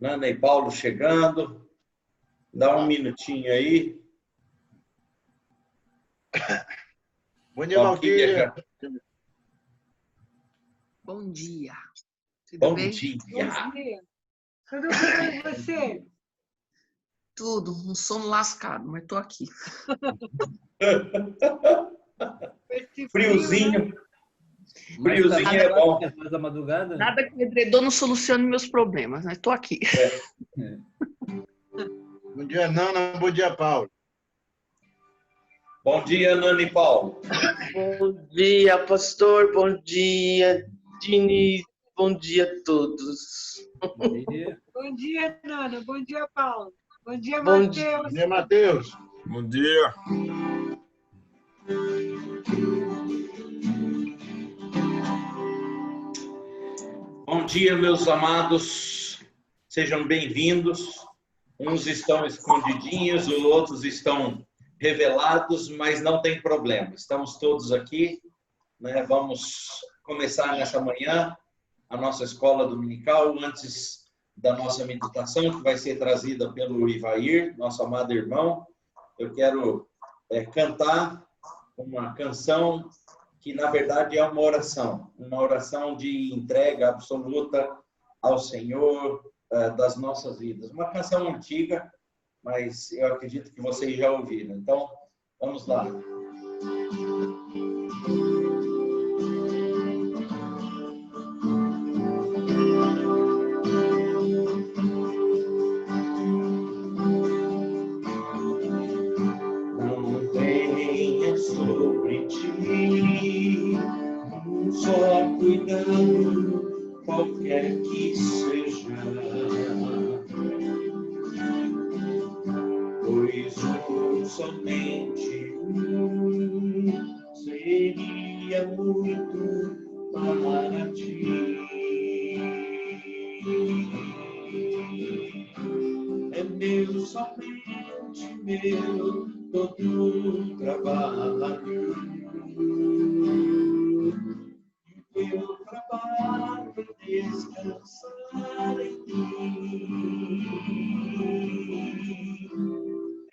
Nana e Paulo chegando. Dá um minutinho aí. Bom dia, Valquíria. Bom dia. Tudo Bom bem? dia. Bom dia. Tudo bem com você? Tudo. Um sono lascado, mas tô aqui. Esse Friozinho. né? Friozinho é bom. Mais da madrugada? Nada que o edredom não solucione meus problemas, mas tô aqui. Bom dia, Nana. Bom dia, Paulo. Bom dia, Nana e Paulo. Bom dia, pastor. Bom dia, Diniz. Bom dia a todos. Bom dia, Nana. Bom dia, Paulo. Bom dia, Bom Matheus. Bom dia, Matheus. Bom dia. Bom dia, meus amados. Sejam bem-vindos. Uns estão escondidinhos, os outros estão revelados, mas não tem problema. Estamos todos aqui, né? Vamos começar nessa manhã a nossa escola dominical, antes da nossa meditação, que vai ser trazida pelo Ivair, nosso amado irmão. Eu quero cantar uma canção que, na verdade, é uma oração de entrega absoluta ao Senhor das nossas vidas. Uma canção antiga, mas eu acredito que vocês já ouviram. Então, vamos lá. Não venha sobre ti só cuidando, qualquer que seja, pois somente seria muito para ti. É meu, somente meu, todo trabalho. Eu trabalho é descansar em ti.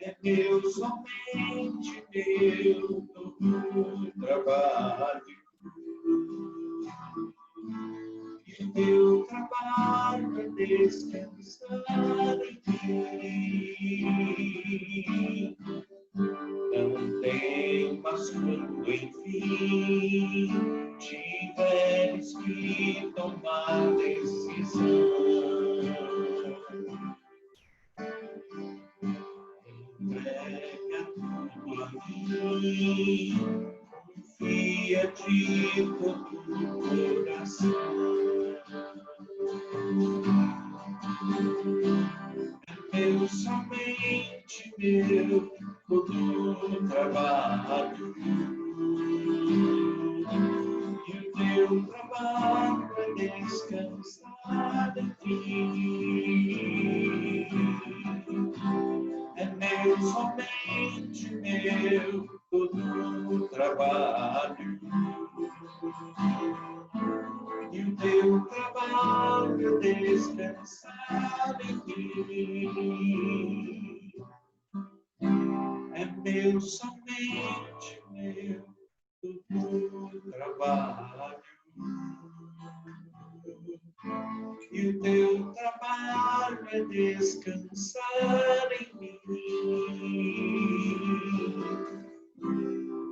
É meu, somente meu, todo trabalho. E o meu trabalho é descansar em ti. Não temas quando, enfim, tiveres que tomar decisão. Entrega tudo a mim, confia-te todo o coração. É meu, somente meu, todo trabalho. E o teu trabalho é descansar em ti. É meu, somente meu, todo trabalho. E o teu trabalho é descansar em ti. É meu, somente meu, todo trabalho. E o teu trabalho é descansar em mim.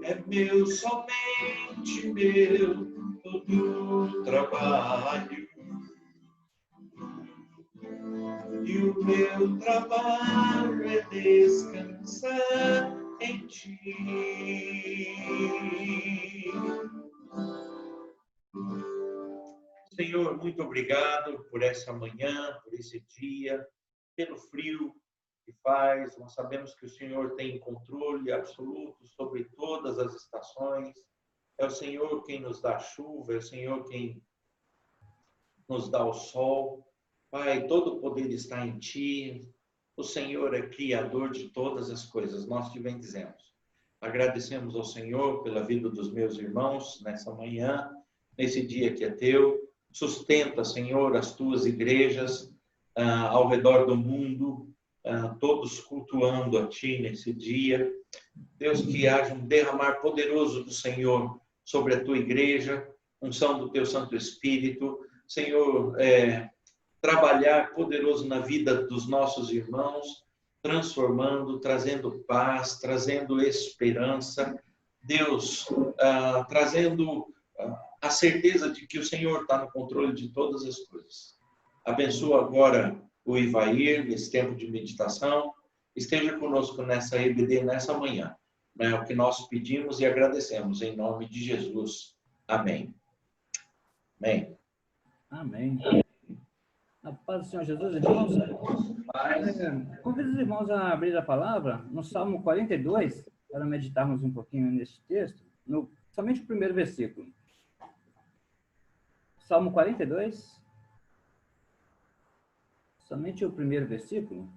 É meu, somente meu, todo trabalho. E o meu trabalho é descansar em ti. Senhor, muito obrigado por essa manhã, por esse dia, pelo frio que faz. Nós sabemos que o Senhor tem controle absoluto sobre todas as estações. É o Senhor quem nos dá a chuva, é o Senhor quem nos dá o sol. Pai, todo o poder está em Ti. O Senhor é Criador de todas as coisas. Nós te bendizemos. Agradecemos ao Senhor pela vida dos meus irmãos nessa manhã, nesse dia que é Teu. O Sustenta, Senhor, as tuas igrejas ao redor do mundo, todos cultuando a Ti nesse dia. Deus, que haja um derramar poderoso do Senhor sobre a Tua igreja, unção do Teu Santo Espírito. Senhor, trabalhar poderoso na vida dos nossos irmãos, transformando, trazendo paz, trazendo esperança. Deus, trazendo a certeza de que o Senhor está no controle de todas as coisas. Abençoa agora o Ivair nesse tempo de meditação. Esteja conosco nessa EBD, nessa manhã. É o que nós pedimos e agradecemos em nome de Jesus. Amém. Amém. Amém. A paz do Senhor Jesus, irmãos. Convido os irmãos a abrir a palavra no Salmo 42, para meditarmos um pouquinho nesse texto, somente o primeiro versículo. Salmo 42, somente o primeiro versículo.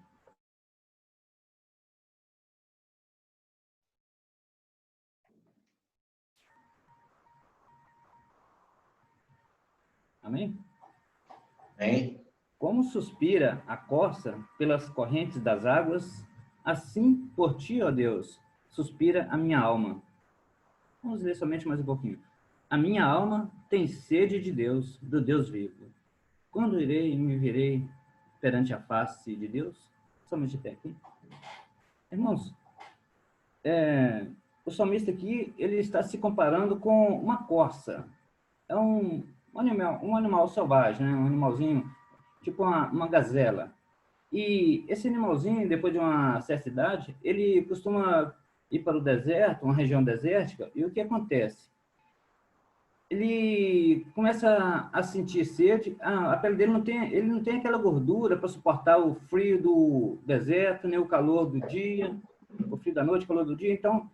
Amém? Amém. Como suspira a corça pelas correntes das águas, assim por ti, ó Deus, suspira a minha alma. Vamos ler somente mais um pouquinho. A minha alma tem sede de Deus, do Deus vivo. Quando irei e me virei perante a face de Deus? Somente até aqui. Irmãos, o salmista aqui, ele está se comparando com uma corça. É um animal selvagem, né? Um animalzinho, tipo uma gazela. E esse animalzinho, depois de uma certa idade, ele costuma ir para o deserto, uma região desértica, e o que acontece? Ele começa a sentir sede, a pele dele não tem aquela gordura para suportar o frio do deserto, nem o calor do dia, o frio da noite, o calor do dia. Então,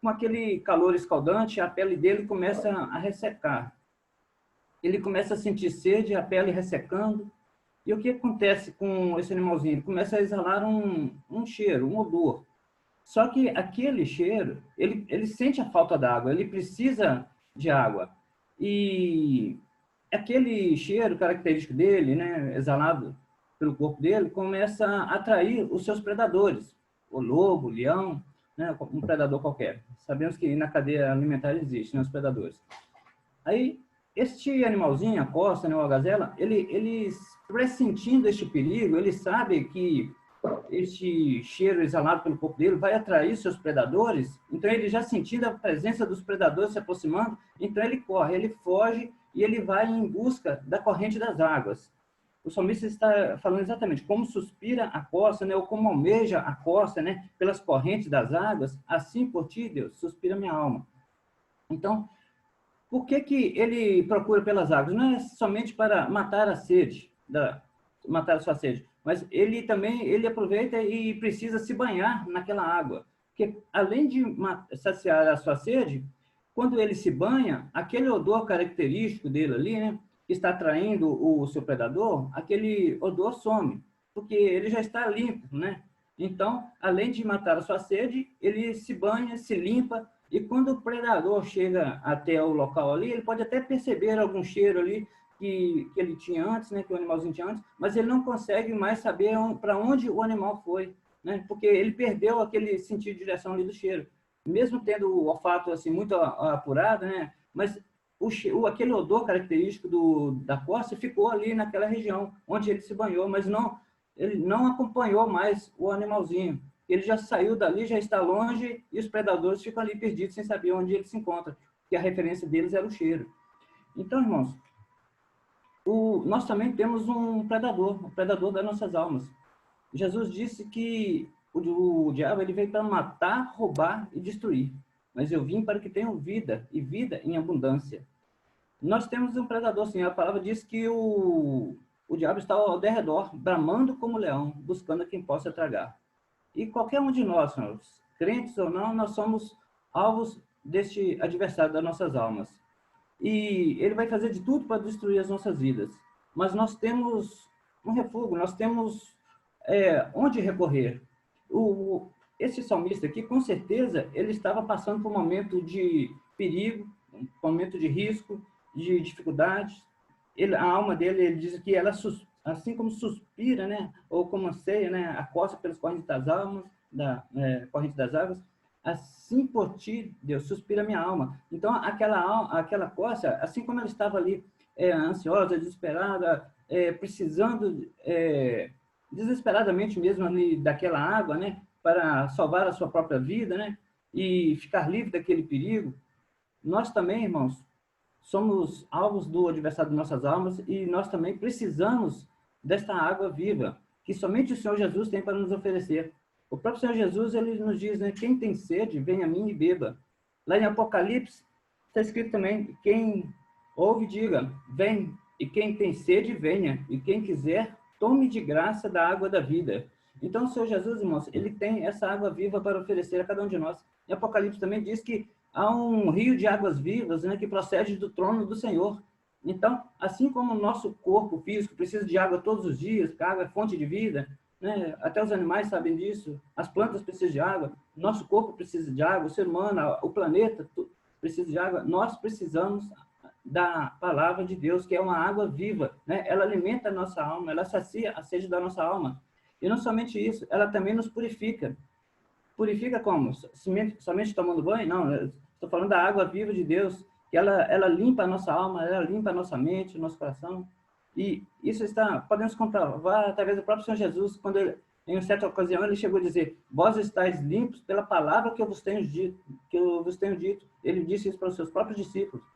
com aquele calor escaldante, a pele dele começa a ressecar. Ele começa a sentir sede, a pele ressecando. E o que acontece com esse animalzinho? Ele começa a exalar um cheiro, um odor. Só que aquele cheiro, ele sente a falta d'água, ele precisa de água. E aquele cheiro característico dele, né, exalado pelo corpo dele, começa a atrair os seus predadores. O lobo, o leão, né, um predador qualquer. Sabemos que na cadeia alimentar existe, né, os predadores. Aí, este animalzinho, a corça, né, ou a gazela, ele pressentindo este perigo, ele sabe que este cheiro exalado pelo corpo dele vai atrair seus predadores, então ele já sentindo a presença dos predadores se aproximando, então ele corre, ele foge e ele vai em busca da corrente das águas. O salmista está falando exatamente como suspira a corça, né, ou como almeja a corça, né, pelas correntes das águas, assim por ti, Deus, suspira minha alma. Então, por que ele procura pelas águas? Não é somente para matar a sede, matar a sua sede, mas ele aproveita e precisa se banhar naquela água. Porque além de saciar a sua sede, quando ele se banha, aquele odor característico dele ali, né, que está atraindo o seu predador, aquele odor some, porque ele já está limpo, né? Então, além de matar a sua sede, ele se banha, se limpa, e quando o predador chega até o local ali, ele pode até perceber algum cheiro ali que ele tinha antes, né, que o animalzinho tinha antes, mas ele não consegue mais saber para onde o animal foi, né, porque ele perdeu aquele sentido de direção ali do cheiro. Mesmo tendo o olfato assim, muito apurado, né, mas aquele odor característico da corça ficou ali naquela região onde ele se banhou, mas ele não acompanhou mais o animalzinho. Ele já saiu dali, já está longe, e os predadores ficam ali perdidos sem saber onde ele se encontra, porque a referência deles era o cheiro. Então, irmãos, nós também temos um predador, o predador das nossas almas. Jesus disse que o diabo ele veio para matar, roubar e destruir, mas eu vim para que tenham vida, e vida em abundância. Nós temos um predador, sim. A palavra diz que o diabo está ao derredor, bramando como leão, buscando a quem possa tragar. E qualquer um de nós, crentes ou não, nós somos alvos deste adversário das nossas almas. E ele vai fazer de tudo para destruir as nossas vidas. Mas nós temos um refúgio, nós temos onde recorrer. Esse salmista aqui, com certeza, ele estava passando por um momento de perigo, um momento de risco, de dificuldades. a alma dele, ele diz que ela, assim como suspira, né? Ou como anseia, né? A costa pelas correntes das almas, corrente das águas, assim por ti, Deus, suspira minha alma. Então, aquela costa, assim como ela estava ali, ansiosa, desesperada, precisando, desesperadamente mesmo ali daquela água, né? Para salvar a sua própria vida, né? E ficar livre daquele perigo. Nós também, irmãos, somos alvos do adversário de nossas almas e nós também precisamos desta água viva, que somente o Senhor Jesus tem para nos oferecer. O próprio Senhor Jesus, ele nos diz, né, quem tem sede, venha a mim e beba. Lá em Apocalipse, está escrito também, quem ouve, diga, vem, e quem tem sede, venha, e quem quiser, tome de graça da água da vida. Então, o Senhor Jesus, irmãos, ele tem essa água viva para oferecer a cada um de nós. Em Apocalipse também diz que há um rio de águas vivas, né, que procede do trono do Senhor. Então, assim como o nosso corpo físico precisa de água todos os dias, porque a água é fonte de vida, né? Até os animais sabem disso, as plantas precisam de água, nosso corpo precisa de água, o ser humano, o planeta precisa de água, nós precisamos da palavra de Deus, que é uma água viva, né? Ela alimenta a nossa alma, ela sacia a sede da nossa alma. E não somente isso, ela também nos purifica. Purifica como? Somente tomando banho? Não, estou falando da água viva de Deus, que ela limpa a nossa alma, ela limpa a nossa mente, o nosso coração. E isso podemos comprovar através do próprio Senhor Jesus, quando ele, em uma certa ocasião ele chegou a dizer, vós estáis limpos pela palavra que eu vos tenho dito. Ele disse isso para os seus próprios discípulos.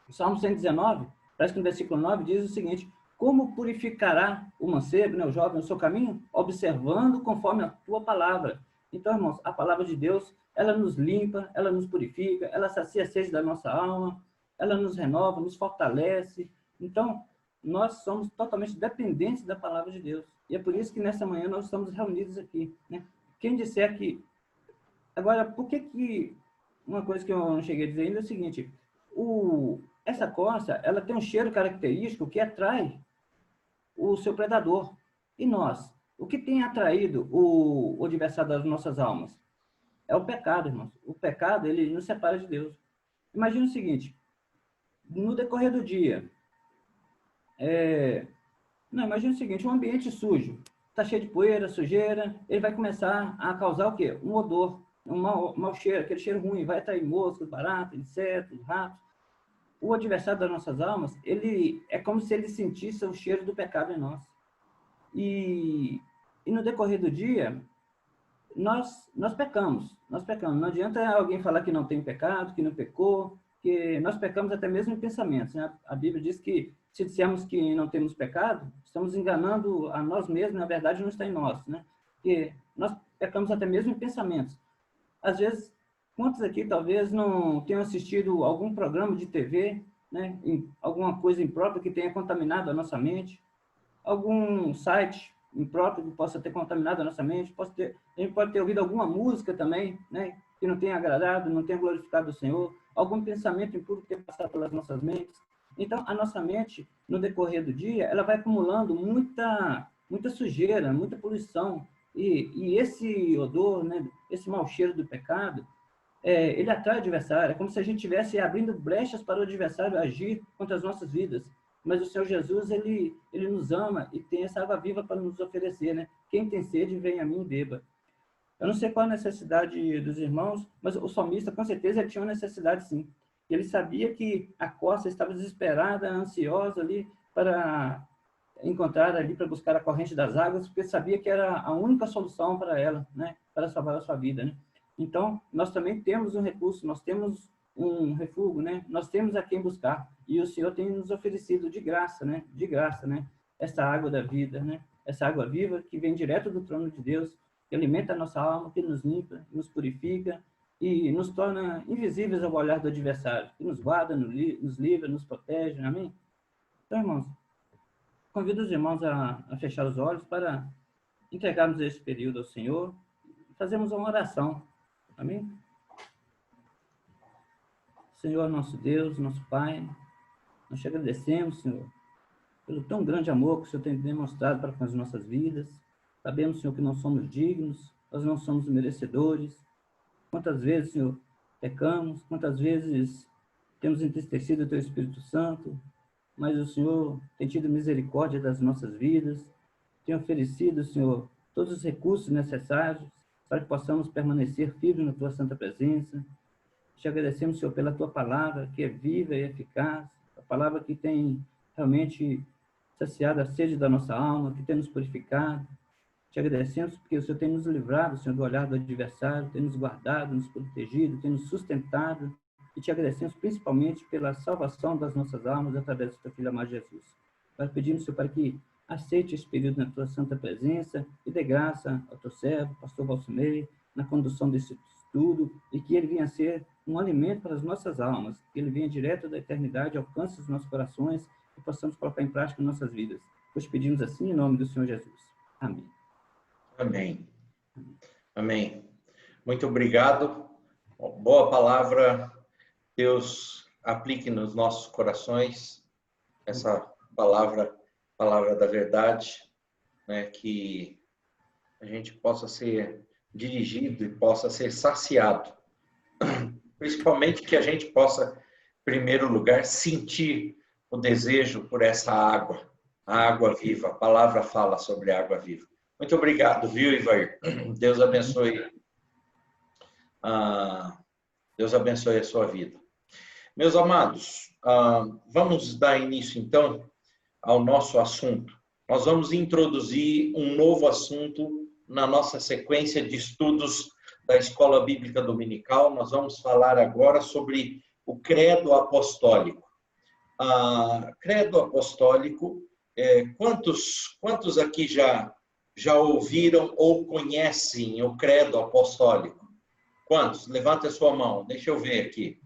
O Salmo 119, parece que no versículo 9, diz o seguinte, como purificará o mancebo, né, o jovem, o seu caminho? Observando conforme a tua palavra. Então, irmãos, a palavra de Deus, ela nos limpa, ela nos purifica, ela sacia a sede da nossa alma, ela nos renova, nos fortalece. Então, nós somos totalmente dependentes da palavra de Deus. E é por isso que nessa manhã nós estamos reunidos aqui, né? Quem disser que... Agora, por que... Uma coisa que eu não cheguei a dizer ainda é o seguinte, essa costa, ela tem um cheiro característico que atrai o seu predador. E nós? O que tem atraído o adversário das nossas almas? É o pecado, irmãos. O pecado, ele nos separa de Deus. Imagina o seguinte, no decorrer do dia, imagina o seguinte, um ambiente sujo, está cheio de poeira, sujeira, ele vai começar a causar o quê? Um odor, um mau cheiro, aquele cheiro ruim, vai atrair moscas, baratas, insetos, ratos. O adversário das nossas almas, ele é como se ele sentisse o cheiro do pecado em nós. E no decorrer do dia, nós pecamos. Não adianta alguém falar que não tem pecado, que não pecou, que nós pecamos até mesmo em pensamentos, né? A Bíblia diz que se dissermos que não temos pecado, estamos enganando a nós mesmos, na verdade não está em nós, né? Porque nós pecamos até mesmo em pensamentos. Às vezes, quantos aqui talvez não tenham assistido algum programa de TV, né? Alguma coisa imprópria que tenha contaminado a nossa mente, algum site impróprio que possa ter contaminado a nossa mente, a gente pode ter ouvido alguma música também, né? Que não tenha agradado, não tenha glorificado o Senhor, algum pensamento impuro que tenha passado pelas nossas mentes. Então, a nossa mente, no decorrer do dia, ela vai acumulando muita sujeira, muita poluição. E esse odor, né, esse mau cheiro do pecado, ele atrai o adversário. É como se a gente estivesse abrindo brechas para o adversário agir contra as nossas vidas. Mas o Senhor Jesus, ele nos ama e tem essa água viva para nos oferecer, né? Quem tem sede, vem a mim e beba. Eu não sei qual a necessidade dos irmãos, mas o salmista, com certeza, ele tinha uma necessidade, sim. Ele sabia que a costa estava desesperada, ansiosa ali para encontrar ali, para buscar a corrente das águas, porque sabia que era a única solução para ela, né? Para salvar a sua vida, né? Então, nós também temos um recurso, nós temos um refúgio, né? Nós temos a quem buscar. E o Senhor tem nos oferecido de graça, né? De graça, né? Essa água da vida, né? Essa água viva que vem direto do trono de Deus, que alimenta a nossa alma, que nos limpa, nos purifica e nos torna invisíveis ao olhar do adversário, que nos guarda, nos livra, nos protege, amém? Então, irmãos, convido os irmãos a fechar os olhos para entregarmos esse período ao Senhor e fazermos uma oração, amém? Senhor, nosso Deus, nosso Pai, nós te agradecemos, Senhor, pelo tão grande amor que o Senhor tem demonstrado para com as nossas vidas. Sabemos, Senhor, que não somos dignos, nós não somos merecedores. Quantas vezes, Senhor, pecamos, quantas vezes temos entristecido o Teu Espírito Santo, mas o Senhor tem tido misericórdia das nossas vidas, tem oferecido, Senhor, todos os recursos necessários para que possamos permanecer firmes na Tua santa presença. Te agradecemos, Senhor, pela Tua palavra, que é viva e eficaz, a palavra que tem realmente saciado a sede da nossa alma, que tem nos purificado. Te agradecemos porque o Senhor tem nos livrado, Senhor, do olhar do adversário, tem nos guardado, nos protegido, tem nos sustentado. E te agradecemos principalmente pela salvação das nossas almas através do Teu Filho amado Jesus. Nós pedimos, Senhor, para que aceite esse período na Tua santa presença e dê graça ao Teu servo, pastor Valcimei, na condução desse estudo, e que ele venha a ser um alimento para as nossas almas, que ele venha direto da eternidade, alcance os nossos corações e possamos colocar em prática em nossas vidas. Pois pedimos assim em nome do Senhor Jesus. Amém. Amém. Amém. Muito obrigado. Boa palavra. Deus aplique nos nossos corações essa palavra da verdade, né, que a gente possa ser dirigido e possa ser saciado. Principalmente que a gente possa, em primeiro lugar, sentir o desejo por essa água, a água viva. A palavra fala sobre a água viva. Muito obrigado, viu, Ivair? Deus abençoe. Deus abençoe a sua vida. Meus amados, vamos dar início, então, ao nosso assunto. Nós vamos introduzir um novo assunto na nossa sequência de estudos da Escola Bíblica Dominical. Nós vamos falar agora sobre o credo apostólico. Credo apostólico, quantos aqui já ouviram ou conhecem o credo apostólico? Quantos? Levanta a sua mão, deixa eu ver aqui.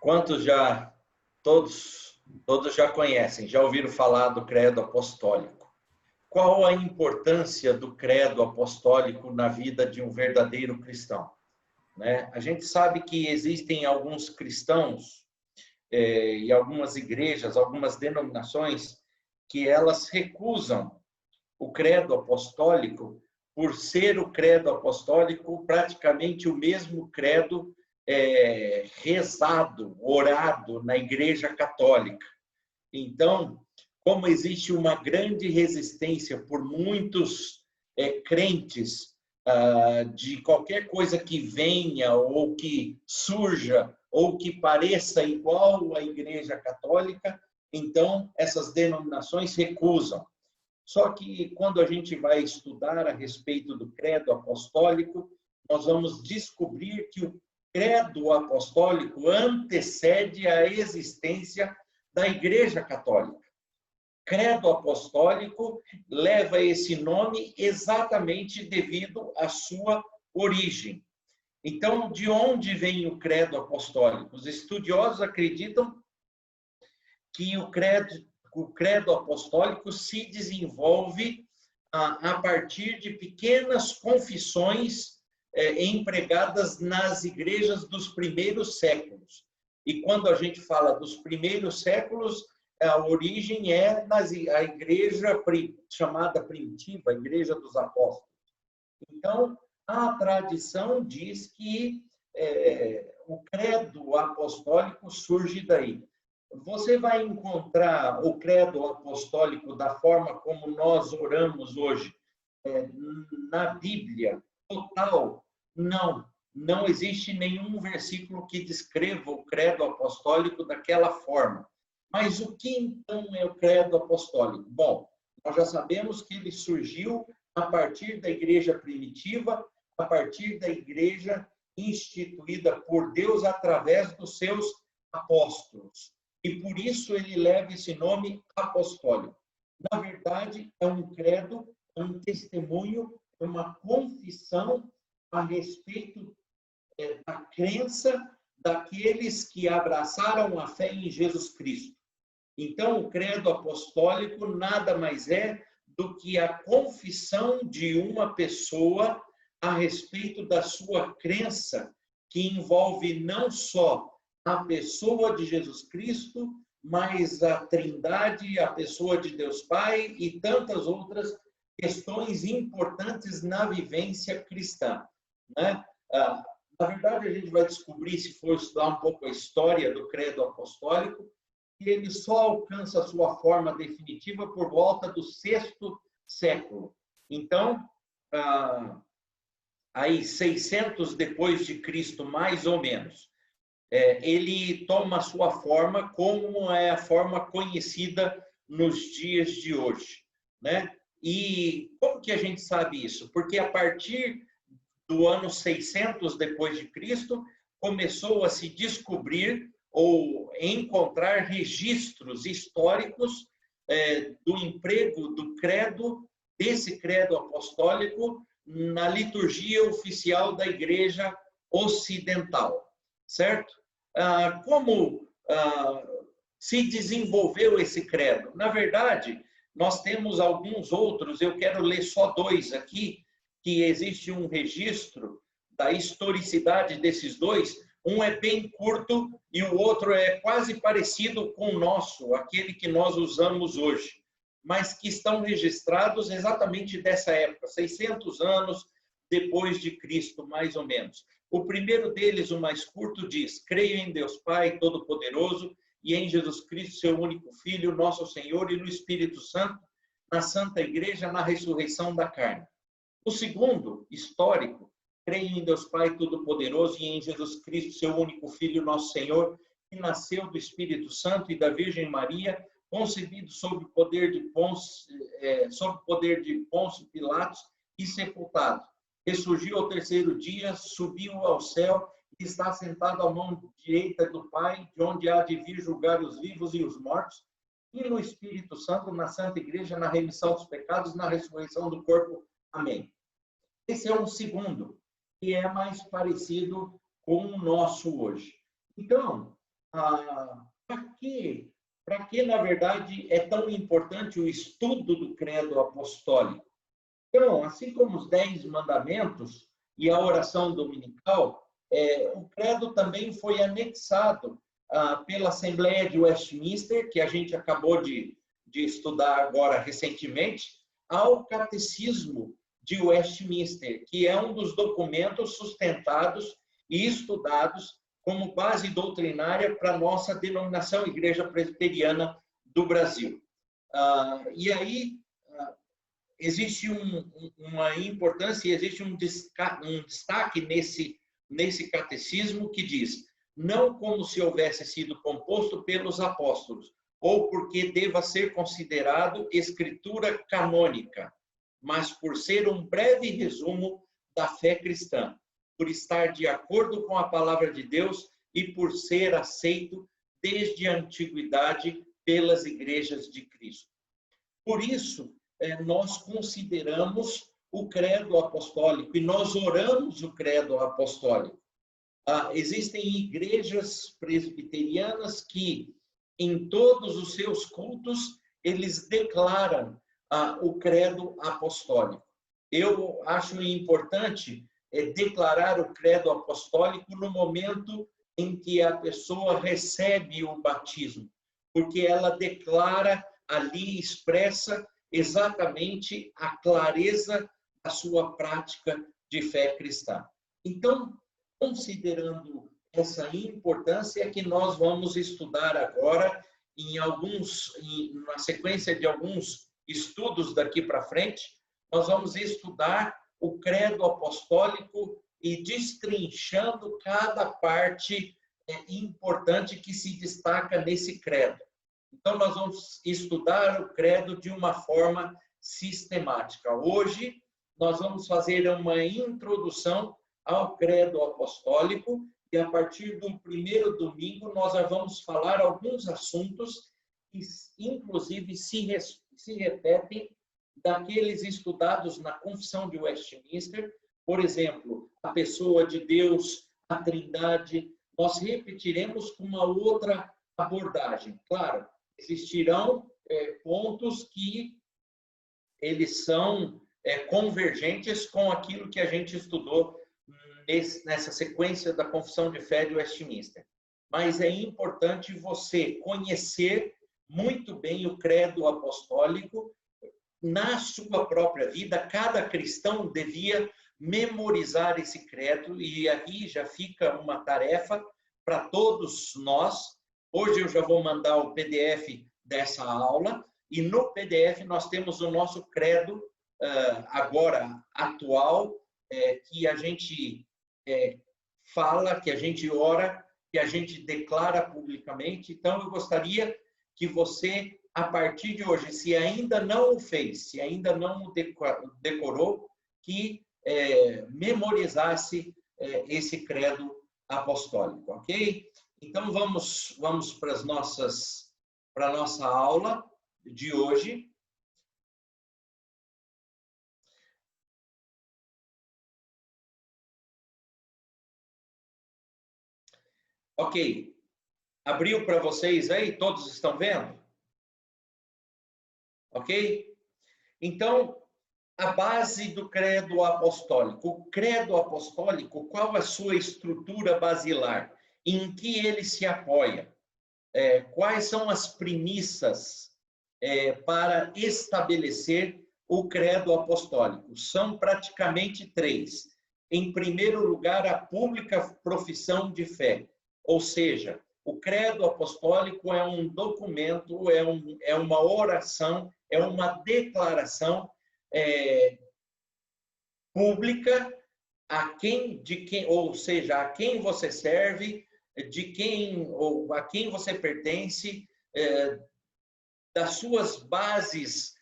Quantos já? Todos já conhecem, já ouviram falar do credo apostólico. Qual a importância do credo apostólico na vida de um verdadeiro cristão? Né? A gente sabe que existem alguns cristãos e algumas igrejas, algumas denominações, que elas recusam o credo apostólico por ser o credo apostólico praticamente o mesmo credo rezado, orado na Igreja Católica. Então, como existe uma grande resistência por muitos crentes de qualquer coisa que venha ou que surja ou que pareça igual à Igreja Católica, então essas denominações recusam. Só que quando a gente vai estudar a respeito do credo apostólico, nós vamos descobrir que o credo apostólico antecede a existência da Igreja Católica. Credo apostólico leva esse nome exatamente devido à sua origem. Então, de onde vem o credo apostólico? Os estudiosos acreditam que o credo apostólico se desenvolve a partir de pequenas confissões empregadas nas igrejas dos primeiros séculos. E quando a gente fala dos primeiros séculos, a origem é a igreja chamada primitiva, a Igreja dos Apóstolos. Então, a tradição diz que o credo apostólico surge daí. Você vai encontrar o credo apostólico da forma como nós oramos hoje na Bíblia total? Não existe nenhum versículo que descreva o credo apostólico daquela forma. Mas o que então é o credo apostólico? Bom, nós já sabemos que ele surgiu a partir da igreja primitiva, a partir da igreja instituída por Deus através dos seus apóstolos. E por isso ele leva esse nome apostólico. Na verdade, é um credo, é um testemunho, é uma confissão a respeito da crença daqueles que abraçaram a fé em Jesus Cristo. Então, o credo apostólico nada mais é do que a confissão de uma pessoa a respeito da sua crença, que envolve não só a pessoa de Jesus Cristo, mas a Trindade, a pessoa de Deus Pai e tantas outras questões importantes na vivência cristã, né? Na verdade, a gente vai descobrir, se for estudar um pouco a história do credo apostólico, que ele só alcança a sua forma definitiva por volta do 6º século. Então, aí 600 depois de Cristo, mais ou menos, ele toma a sua forma como é a forma conhecida nos dias de hoje, né? E como que a gente sabe isso? Porque a partir do ano 600 depois de Cristo, começou a se descobrir ou encontrar registros históricos do emprego do credo, desse credo apostólico, na liturgia oficial da Igreja Ocidental, certo? Como se desenvolveu esse credo? Na verdade, nós temos alguns outros, eu quero ler só 2 aqui, que existe um registro da historicidade desses 2. Um é bem curto e o outro é quase parecido com o nosso, aquele que nós usamos hoje, mas que estão registrados exatamente dessa época, 600 anos depois de Cristo, mais ou menos. O primeiro deles, o mais curto, diz: creio em Deus Pai Todo-Poderoso e em Jesus Cristo, seu único Filho, nosso Senhor, e no Espírito Santo, na Santa Igreja, na ressurreição da carne. O segundo, histórico: creio em Deus Pai Todo-Poderoso e em Jesus Cristo, seu único Filho, nosso Senhor, que nasceu do Espírito Santo e da Virgem Maria, concebido sob o poder de Pôncio Pilatos e sepultado. Ressurgiu ao 3º dia, subiu ao céu e está sentado à mão direita do Pai, de onde há de vir julgar os vivos e os mortos, e no Espírito Santo, na Santa Igreja, na remissão dos pecados, na ressurreição do corpo. Amém. Esse é um segundo, que é mais parecido com o nosso hoje. Então, para que, na verdade, é tão importante o estudo do credo apostólico? Então, assim como os 10 mandamentos e a oração dominical, o credo também foi anexado pela Assembleia de Westminster, que a gente acabou de estudar agora recentemente, ao Catecismo de Westminster, que é um dos documentos sustentados e estudados como base doutrinária para a nossa denominação Igreja Presbiteriana do Brasil. E aí existe uma importância, existe um destaque nesse catecismo que diz: não como se houvesse sido composto pelos apóstolos, ou porque deva ser considerado escritura canônica, mas por ser um breve resumo da fé cristã, por estar de acordo com a palavra de Deus e por ser aceito desde a antiguidade pelas igrejas de Cristo. Por isso, nós consideramos o credo apostólico e nós oramos o credo apostólico. Existem igrejas presbiterianas que, em todos os seus cultos, eles declaram o credo apostólico. Eu acho importante declarar o credo apostólico no momento em que a pessoa recebe o batismo, porque ela declara ali, expressa exatamente a clareza da sua prática de fé cristã. Então, considerando essa importância, que nós vamos estudar agora na sequência de alguns estudos daqui para frente, nós vamos estudar o credo apostólico e destrinchando cada parte importante que se destaca nesse credo. Então, nós vamos estudar o credo de uma forma sistemática. Hoje, nós vamos fazer uma introdução ao credo apostólico e, a partir do primeiro domingo, nós já vamos falar alguns assuntos que, inclusive, se repetem daqueles estudados na Confissão de Westminster. Por exemplo, a pessoa de Deus, a Trindade, nós repetiremos com uma outra abordagem. Claro, existirão pontos que eles são convergentes com aquilo que a gente estudou nessa sequência da Confissão de Fé de Westminster. Mas é importante você conhecer muito bem o credo apostólico na sua própria vida. Cada cristão devia memorizar esse credo, e aí já fica uma tarefa para todos nós, Hoje eu já vou mandar o PDF dessa aula, e no PDF nós temos o nosso credo agora atual, que a gente fala, que a gente ora, que a gente declara publicamente. Então, eu gostaria que você, a partir de hoje, se ainda não o fez, se ainda não o decorou, que memorizasse esse credo apostólico, ok? Então, vamos para a nossa aula de hoje. Ok. Abriu para vocês aí? Todos estão vendo? Ok? Então, a base do credo apostólico. O credo apostólico, qual a sua estrutura basilar? Em que ele se apoia? Quais são as premissas para estabelecer o credo apostólico? São praticamente 3. Em primeiro lugar, a pública profissão de fé. Ou seja, o credo apostólico é um documento, é uma oração, é uma declaração pública ou seja, a quem você serve, a quem você pertence, das suas bases.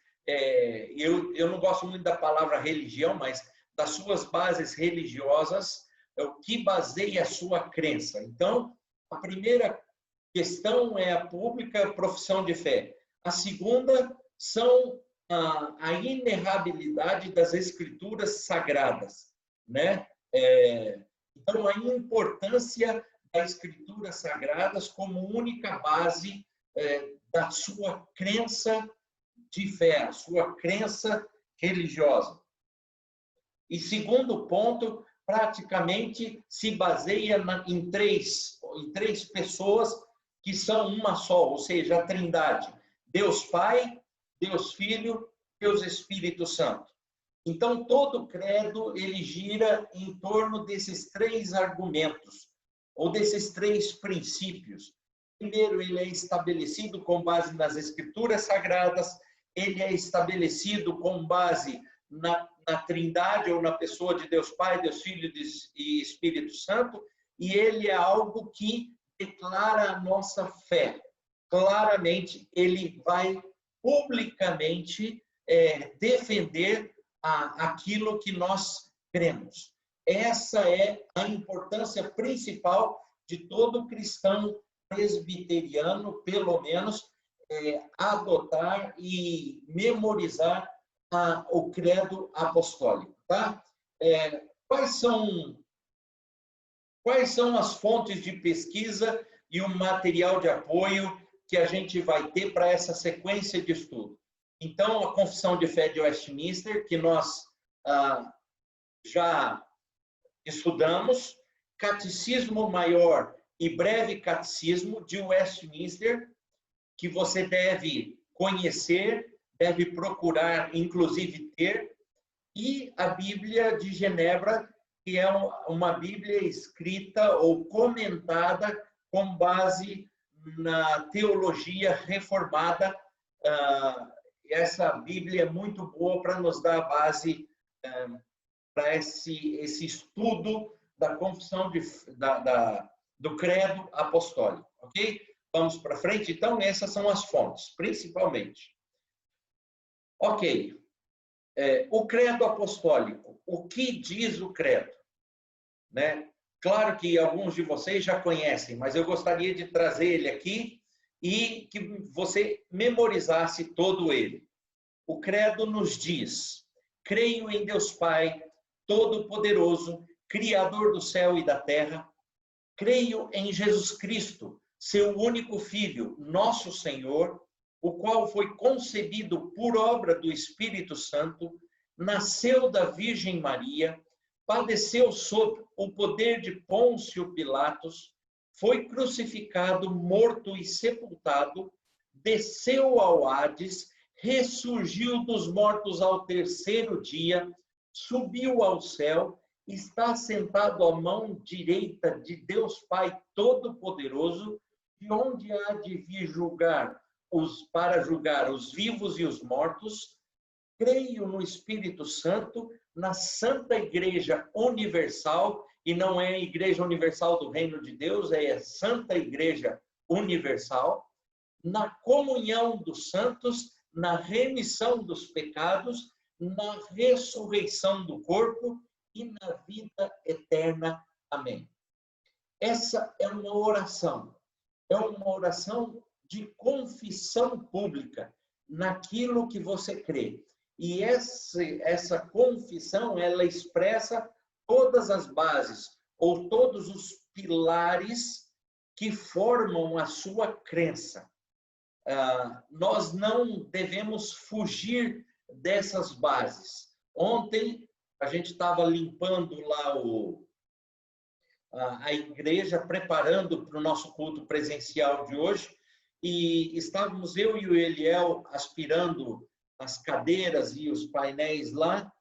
Eu não gosto muito da palavra religião, mas das suas bases religiosas, o que baseia a sua crença. Então, a primeira questão é a pública profissão de fé. A segunda são a inerrabilidade das escrituras sagradas, né? Então, a importância das escrituras sagradas como única base da sua crença de fé, a sua crença religiosa. E segundo ponto, praticamente se baseia em três pessoas que são uma só, ou seja, a Trindade: Deus Pai, Deus Filho, Deus Espírito Santo. Então, todo credo, ele gira em torno desses 3 argumentos, ou desses 3 princípios. Primeiro, ele é estabelecido com base nas Escrituras Sagradas, ele é estabelecido com base na Trindade, ou na pessoa de Deus Pai, Deus Filho e Espírito Santo, e ele é algo que declara a nossa fé. Claramente, ele vai publicamente defender aquilo que nós cremos. Essa é a importância principal de todo cristão presbiteriano, pelo menos, adotar e memorizar o credo apostólico, tá? Quais são as fontes de pesquisa e o material de apoio que a gente vai ter para essa sequência de estudo? Então, a Confissão de Fé de Westminster, que nós já estudamos, Catecismo Maior e Breve Catecismo de Westminster, que você deve conhecer, deve procurar, inclusive ter, e a Bíblia de Genebra, que é uma Bíblia escrita ou comentada com base na teologia reformada. Essa Bíblia é muito boa para nos dar a base para esse estudo da confissão do credo apostólico, ok? Vamos para frente? Então, essas são as fontes, principalmente. Ok. O credo apostólico. O que diz o credo? Né? Claro que alguns de vocês já conhecem, mas eu gostaria de trazer ele aqui e que você memorizasse todo ele. O credo nos diz: creio em Deus Pai, Todo-Poderoso, Criador do céu e da terra. Creio em Jesus Cristo, seu único Filho, nosso Senhor, o qual foi concebido por obra do Espírito Santo, nasceu da Virgem Maria, padeceu sob o poder de Pôncio Pilatos, foi crucificado, morto e sepultado, desceu ao Hades, ressurgiu dos mortos ao 3º dia, subiu ao céu, está sentado à mão direita de Deus Pai Todo-Poderoso, de onde há de vir para julgar os vivos e os mortos. Creio no Espírito Santo, na Santa Igreja Universal, e não é a Igreja Universal do Reino de Deus, é a Santa Igreja Universal, na comunhão dos santos, na remissão dos pecados, na ressurreição do corpo e na vida eterna. Amém. Essa é uma oração de confissão pública naquilo que você crê. E essa confissão, ela expressa todas as bases ou todos os pilares que formam a sua crença. Nós não devemos fugir dessas bases. Ontem, a gente estava limpando lá a igreja, preparando para o nosso culto presencial de hoje, e estávamos eu e o Eliel aspirando as cadeiras e os painéis lá,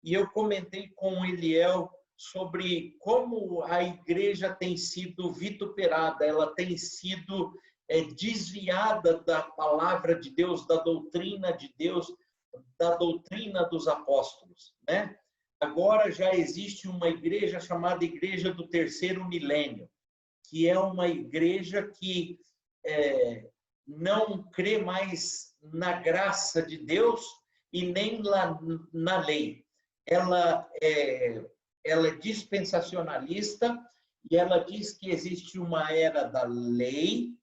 e eu comentei com o Eliel sobre como a igreja tem sido vituperada, ela tem sido desviada da palavra de Deus, da doutrina de Deus, da doutrina dos apóstolos, né? Agora já existe uma igreja chamada Igreja do Terceiro Milênio, que é uma igreja que não crê mais na graça de Deus e nem na lei. Ela é dispensacionalista e ela diz que existe uma era da lei,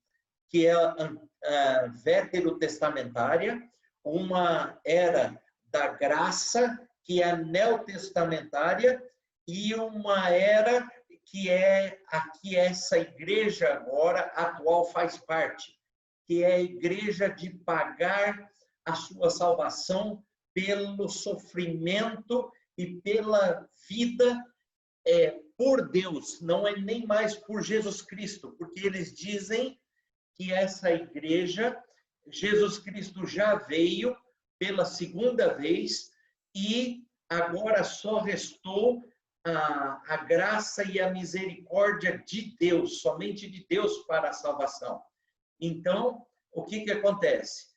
que é a veterotestamentária, uma era da graça, que é a neotestamentária, e uma era que é a que essa igreja agora atual faz parte, que é a igreja de pagar a sua salvação pelo sofrimento e pela vida por Deus, não é nem mais por Jesus Cristo, porque eles dizem que essa igreja, Jesus Cristo já veio pela segunda vez e agora só restou a graça e a misericórdia de Deus, somente de Deus para a salvação. Então, o que acontece?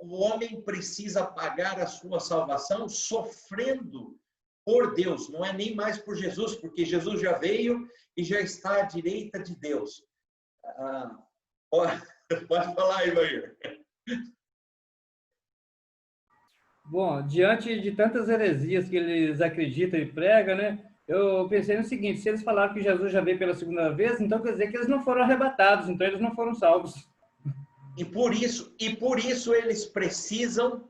O homem precisa pagar a sua salvação sofrendo por Deus, não é nem mais por Jesus, porque Jesus já veio e já está à direita de Deus. Pode falar aí, Maír. Bom, diante de tantas heresias que eles acreditam e pregam, né? Eu pensei no seguinte: se eles falaram que Jesus já veio pela segunda vez, então quer dizer que eles não foram arrebatados, então eles não foram salvos. E por isso eles precisam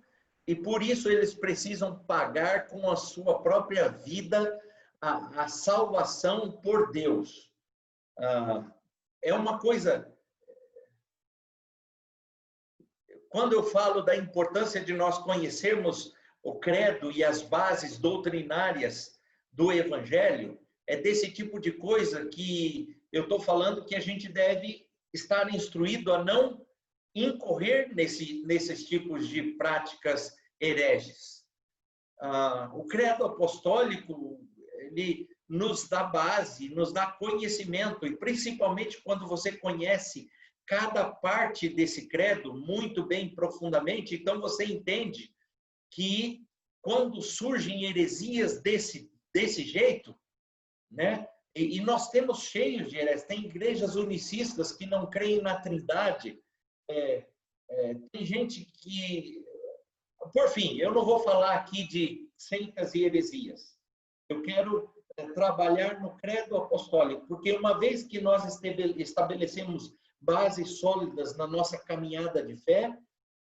pagar com a sua própria vida a salvação por Deus. É uma coisa. Quando eu falo da importância de nós conhecermos o credo e as bases doutrinárias do Evangelho, é desse tipo de coisa que eu estou falando que a gente deve estar instruído a não incorrer nesses tipos de práticas hereges. O credo apostólico, ele nos dá base, nos dá conhecimento, e principalmente quando você conhece cada parte desse credo muito bem, profundamente, então você entende que quando surgem heresias desse jeito, né? E nós temos cheios de heresias, tem igrejas unicistas que não creem na Trindade, tem gente que... Por fim, eu não vou falar aqui de seitas e heresias. Eu quero trabalhar no credo apostólico, porque uma vez que nós estabelecemos bases sólidas na nossa caminhada de fé,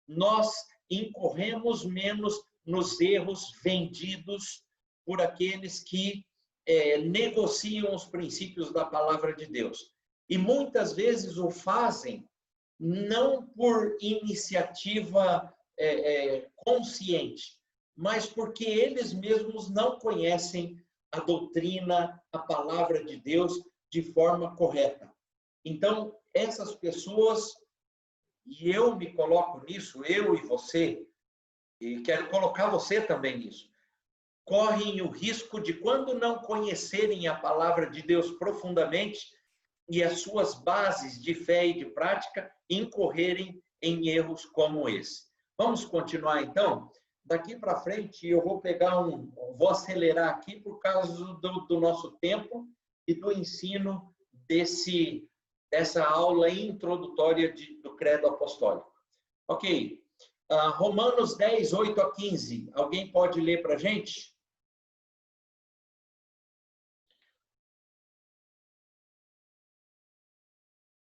nós incorremos menos nos erros vendidos por aqueles que negociam os princípios da palavra de Deus. E muitas vezes o fazem não por iniciativa consciente, mas porque eles mesmos não conhecem a doutrina, a palavra de Deus de forma correta. Então, essas pessoas, e eu me coloco nisso, eu e você, e quero colocar você também nisso, correm o risco de, quando não conhecerem a palavra de Deus profundamente, e as suas bases de fé e de prática incorrerem em erros como esse. Vamos continuar então? Daqui para frente eu vou vou acelerar aqui por causa do nosso tempo e do ensino dessa aula introdutória do Credo Apostólico. Ok. Romanos 10, 8 a 15. Alguém pode ler para a gente?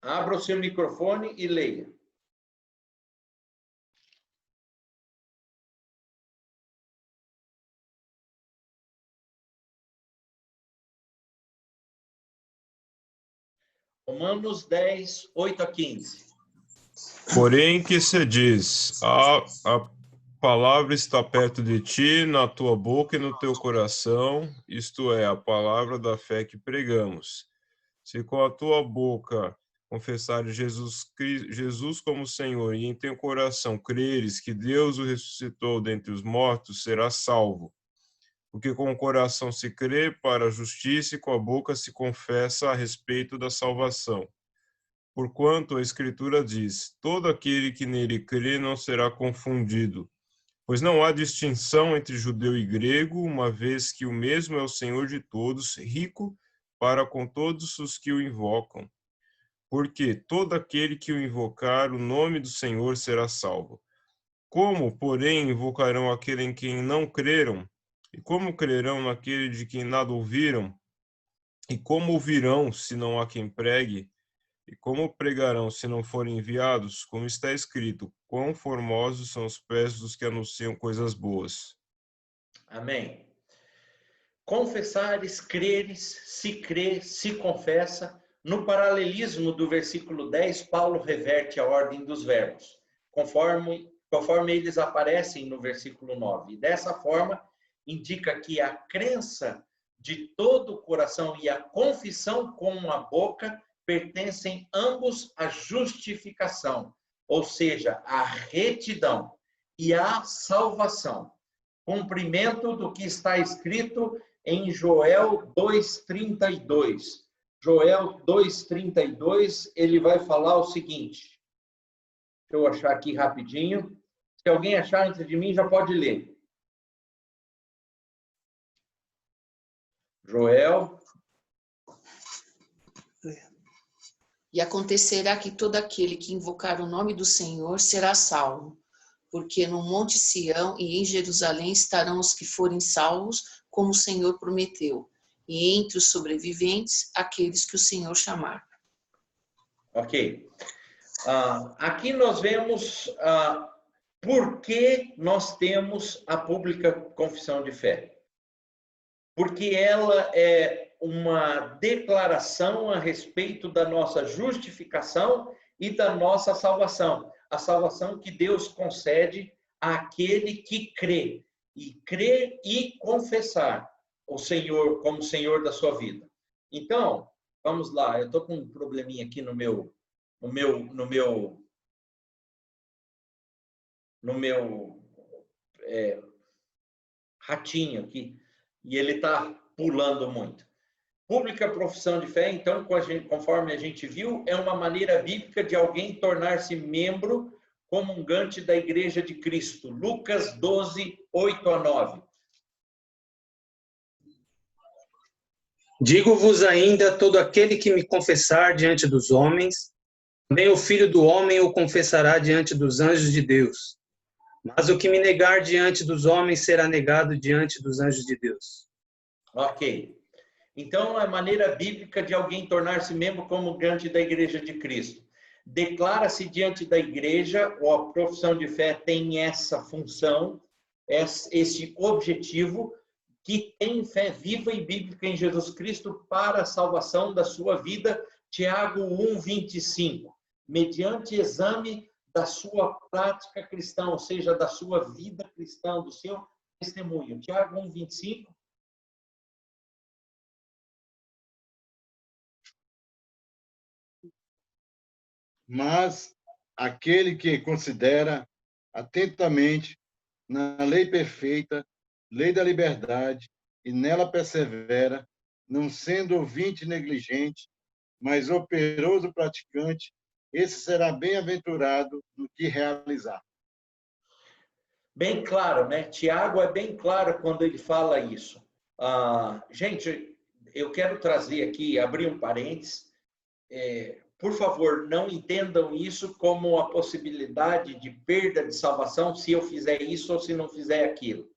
Abra o seu microfone e leia. Romanos 10, 8 a 15. Porém que se diz, a palavra está perto de ti, na tua boca e no teu coração, isto é, a palavra da fé que pregamos. Se com a tua boca confessares Jesus como Senhor e em teu coração creres que Deus o ressuscitou dentre os mortos, serás salvo. Porque com o coração se crê para a justiça e com a boca se confessa a respeito da salvação. Porquanto a Escritura diz, todo aquele que nele crê não será confundido. Pois não há distinção entre judeu e grego, uma vez que o mesmo é o Senhor de todos, rico para com todos os que o invocam. Porque todo aquele que o invocar o nome do Senhor será salvo. Como, porém, invocarão aquele em quem não creram? E como crerão naquele de quem nada ouviram? E como ouvirão, se não há quem pregue? E como pregarão, se não forem enviados? Como está escrito, quão formosos são os pés dos que anunciam coisas boas. Amém. Confessares, creres, se crê, se confessa. No paralelismo do versículo 10, Paulo reverte a ordem dos verbos, conforme eles aparecem no versículo 9. E dessa forma, indica que a crença de todo o coração e a confissão com a boca pertencem ambos à justificação, ou seja, à retidão e à salvação. Cumprimento do que está escrito em Joel 2,32. Joel 2,32, ele vai falar o seguinte. Deixa eu achar aqui rapidinho. Se alguém achar antes de mim, já pode ler. Joel. E acontecerá que todo aquele que invocar o nome do Senhor será salvo, porque no Monte Sião e em Jerusalém estarão os que forem salvos, como o Senhor prometeu, e entre os sobreviventes, aqueles que o Senhor chamar. Ok. Aqui nós vemos por que nós temos a pública confissão de fé. Porque ela é uma declaração a respeito da nossa justificação e da nossa salvação. A salvação que Deus concede àquele que crê. E crer e confessar o Senhor como Senhor da sua vida. Então, vamos lá. Eu estou com um probleminha aqui no meu ratinho aqui. E ele está pulando muito. Pública profissão de fé, então, conforme a gente viu, é uma maneira bíblica de alguém tornar-se membro comungante da Igreja de Cristo. Lucas 12, 8 a 9. Digo-vos ainda, todo aquele que me confessar diante dos homens, também o Filho do Homem o confessará diante dos anjos de Deus. Mas o que me negar diante dos homens será negado diante dos anjos de Deus. Ok. Então, a maneira bíblica de alguém tornar-se membro comungante da Igreja de Cristo. Declara-se diante da igreja, ou a profissão de fé tem essa função, esse objetivo, que tem fé viva e bíblica em Jesus Cristo para a salvação da sua vida. Tiago 1:25. Mediante exame da sua prática cristã, ou seja, da sua vida cristã, do seu testemunho. Tiago 1:25. Mas aquele que considera atentamente na lei perfeita, lei da liberdade, e nela persevera, não sendo ouvinte negligente, mas operoso praticante, esse será bem-aventurado no que realizar. Bem claro, né? Tiago é bem claro quando ele fala isso. Gente, eu quero trazer aqui, abrir um parênteses. Por favor, não entendam isso como a possibilidade de perda de salvação se eu fizer isso ou se não fizer aquilo.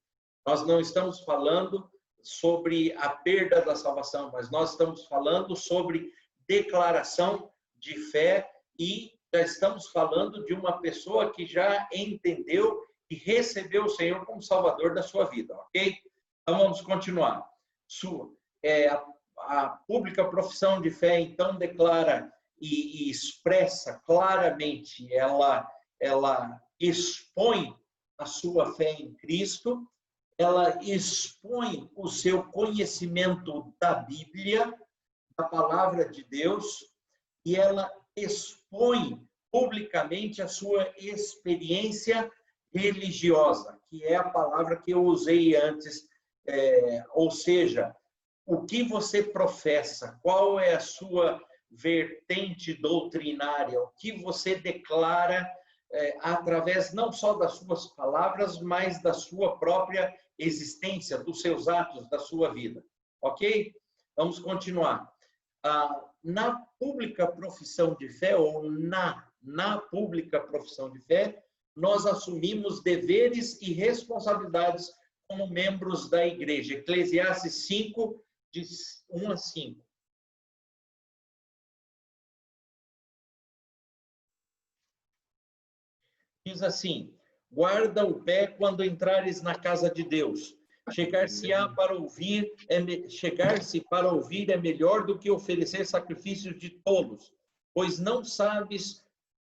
Nós não estamos falando sobre a perda da salvação, mas nós estamos falando sobre declaração de fé e já estamos falando de uma pessoa que já entendeu e recebeu o Senhor como Salvador da sua vida, ok? Então vamos continuar. A pública profissão de fé, então, declara e expressa claramente, ela expõe a sua fé em Cristo, ela expõe o seu conhecimento da Bíblia, da palavra de Deus, e ela expõe publicamente a sua experiência religiosa, que é a palavra que eu usei antes, ou seja, o que você professa, qual é a sua vertente doutrinária, o que você declara através não só das suas palavras, mas da sua própria existência, dos seus atos, da sua vida. Ok? Vamos continuar. Na pública profissão de fé, ou na pública profissão de fé, nós assumimos deveres e responsabilidades como membros da igreja. Eclesiastes 5, de 1 a 5. Diz assim: guarda o pé quando entrares na casa de Deus. Chegar-se para ouvir é melhor do que oferecer sacrifícios de tolos, pois não sabes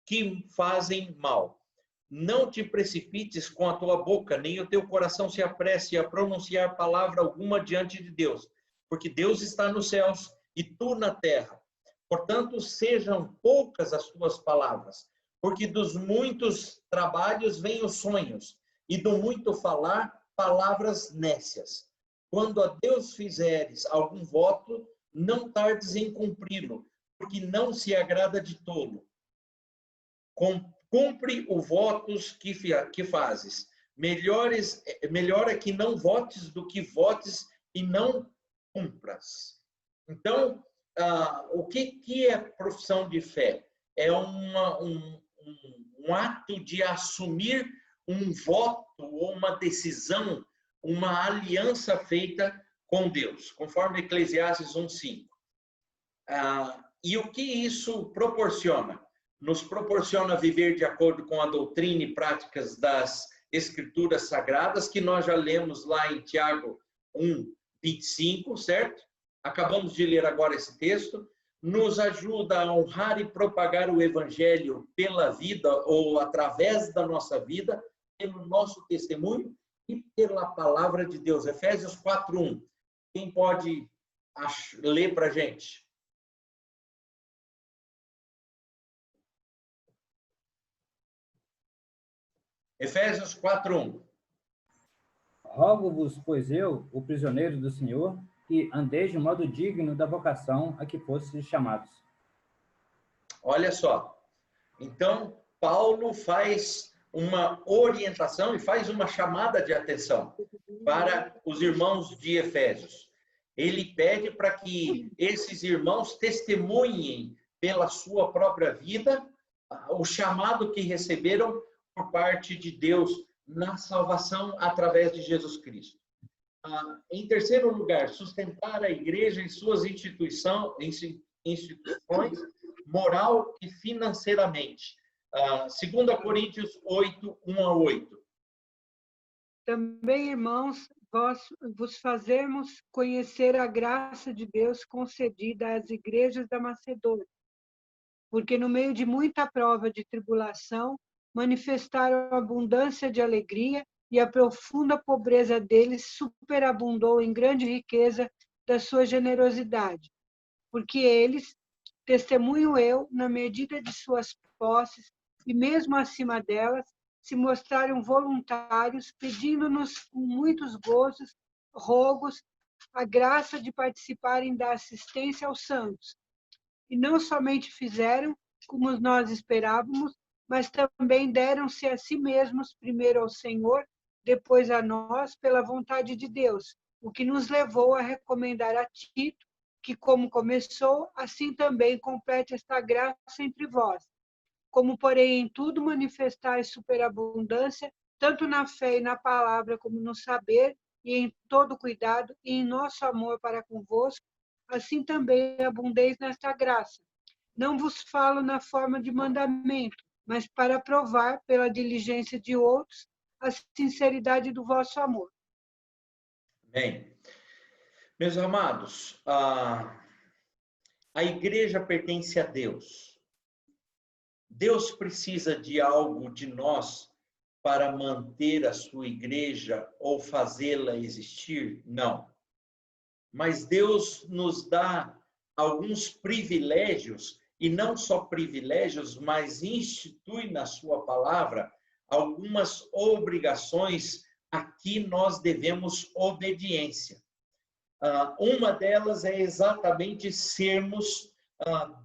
que fazem mal. Não te precipites com a tua boca, nem o teu coração se apresse a pronunciar palavra alguma diante de Deus, porque Deus está nos céus e tu na terra. Portanto, sejam poucas as tuas palavras, porque dos muitos trabalhos vêm os sonhos, e do muito falar, palavras nécias. Quando a Deus fizeres algum voto, não tardes em cumpri-lo, porque não se agrada de tolo. Cumpre os votos que fazes. Melhor é que não votes do que votes e não cumpras. Então, o que é profissão de fé? É um ato de assumir um voto ou uma decisão, uma aliança feita com Deus, conforme Eclesiastes 1:5. E o que isso proporciona? Nos proporciona viver de acordo com a doutrina e práticas das Escrituras Sagradas, que nós já lemos lá em Tiago 1:25, certo? Acabamos de ler agora esse texto. Nos ajuda a honrar e propagar o Evangelho pela vida ou através da nossa vida, pelo nosso testemunho e pela palavra de Deus. Efésios 4:1. Quem pode ler para a gente? Efésios 4:1. Rogo-vos, pois eu, o prisioneiro do Senhor, que andeis de modo digno da vocação a que fostes chamados. Olha só. Então, Paulo faz uma orientação e faz uma chamada de atenção para os irmãos de Efésios. Ele pede para que esses irmãos testemunhem pela sua própria vida o chamado que receberam por parte de Deus na salvação através de Jesus Cristo. Em terceiro lugar, sustentar a igreja e suas instituições moral e financeiramente. 2 Coríntios 8, 1 a 8. Também, irmãos, vos fazemos conhecer a graça de Deus concedida às igrejas da Macedônia, porque no meio de muita prova de tribulação, manifestaram abundância de alegria, e a profunda pobreza deles superabundou em grande riqueza da sua generosidade. Porque eles, testemunho eu, na medida de suas posses, e mesmo acima delas, se mostraram voluntários, pedindo-nos com muitos gozos, rogos, a graça de participarem da assistência aos santos. e não somente fizeram como nós esperávamos, mas também deram-se a si mesmos, primeiro ao Senhor, depois a nós, pela vontade de Deus, o que nos levou a recomendar a Tito, que como começou, assim também complete esta graça entre vós. Como, porém, em tudo manifestais superabundância, tanto na fé e na palavra, como no saber, e em todo cuidado, e em nosso amor para convosco, assim também abundeis nesta graça. Não vos falo na forma de mandamento, mas para provar, pela diligência de outros, a sinceridade do vosso amor. Bem, meus amados, a igreja pertence a Deus. Deus precisa de algo de nós para manter a sua igreja ou fazê-la existir? Não. Mas Deus nos dá alguns privilégios, e não só privilégios, mas institui na sua palavra algumas obrigações a que nós devemos obediência. Uma delas é exatamente sermos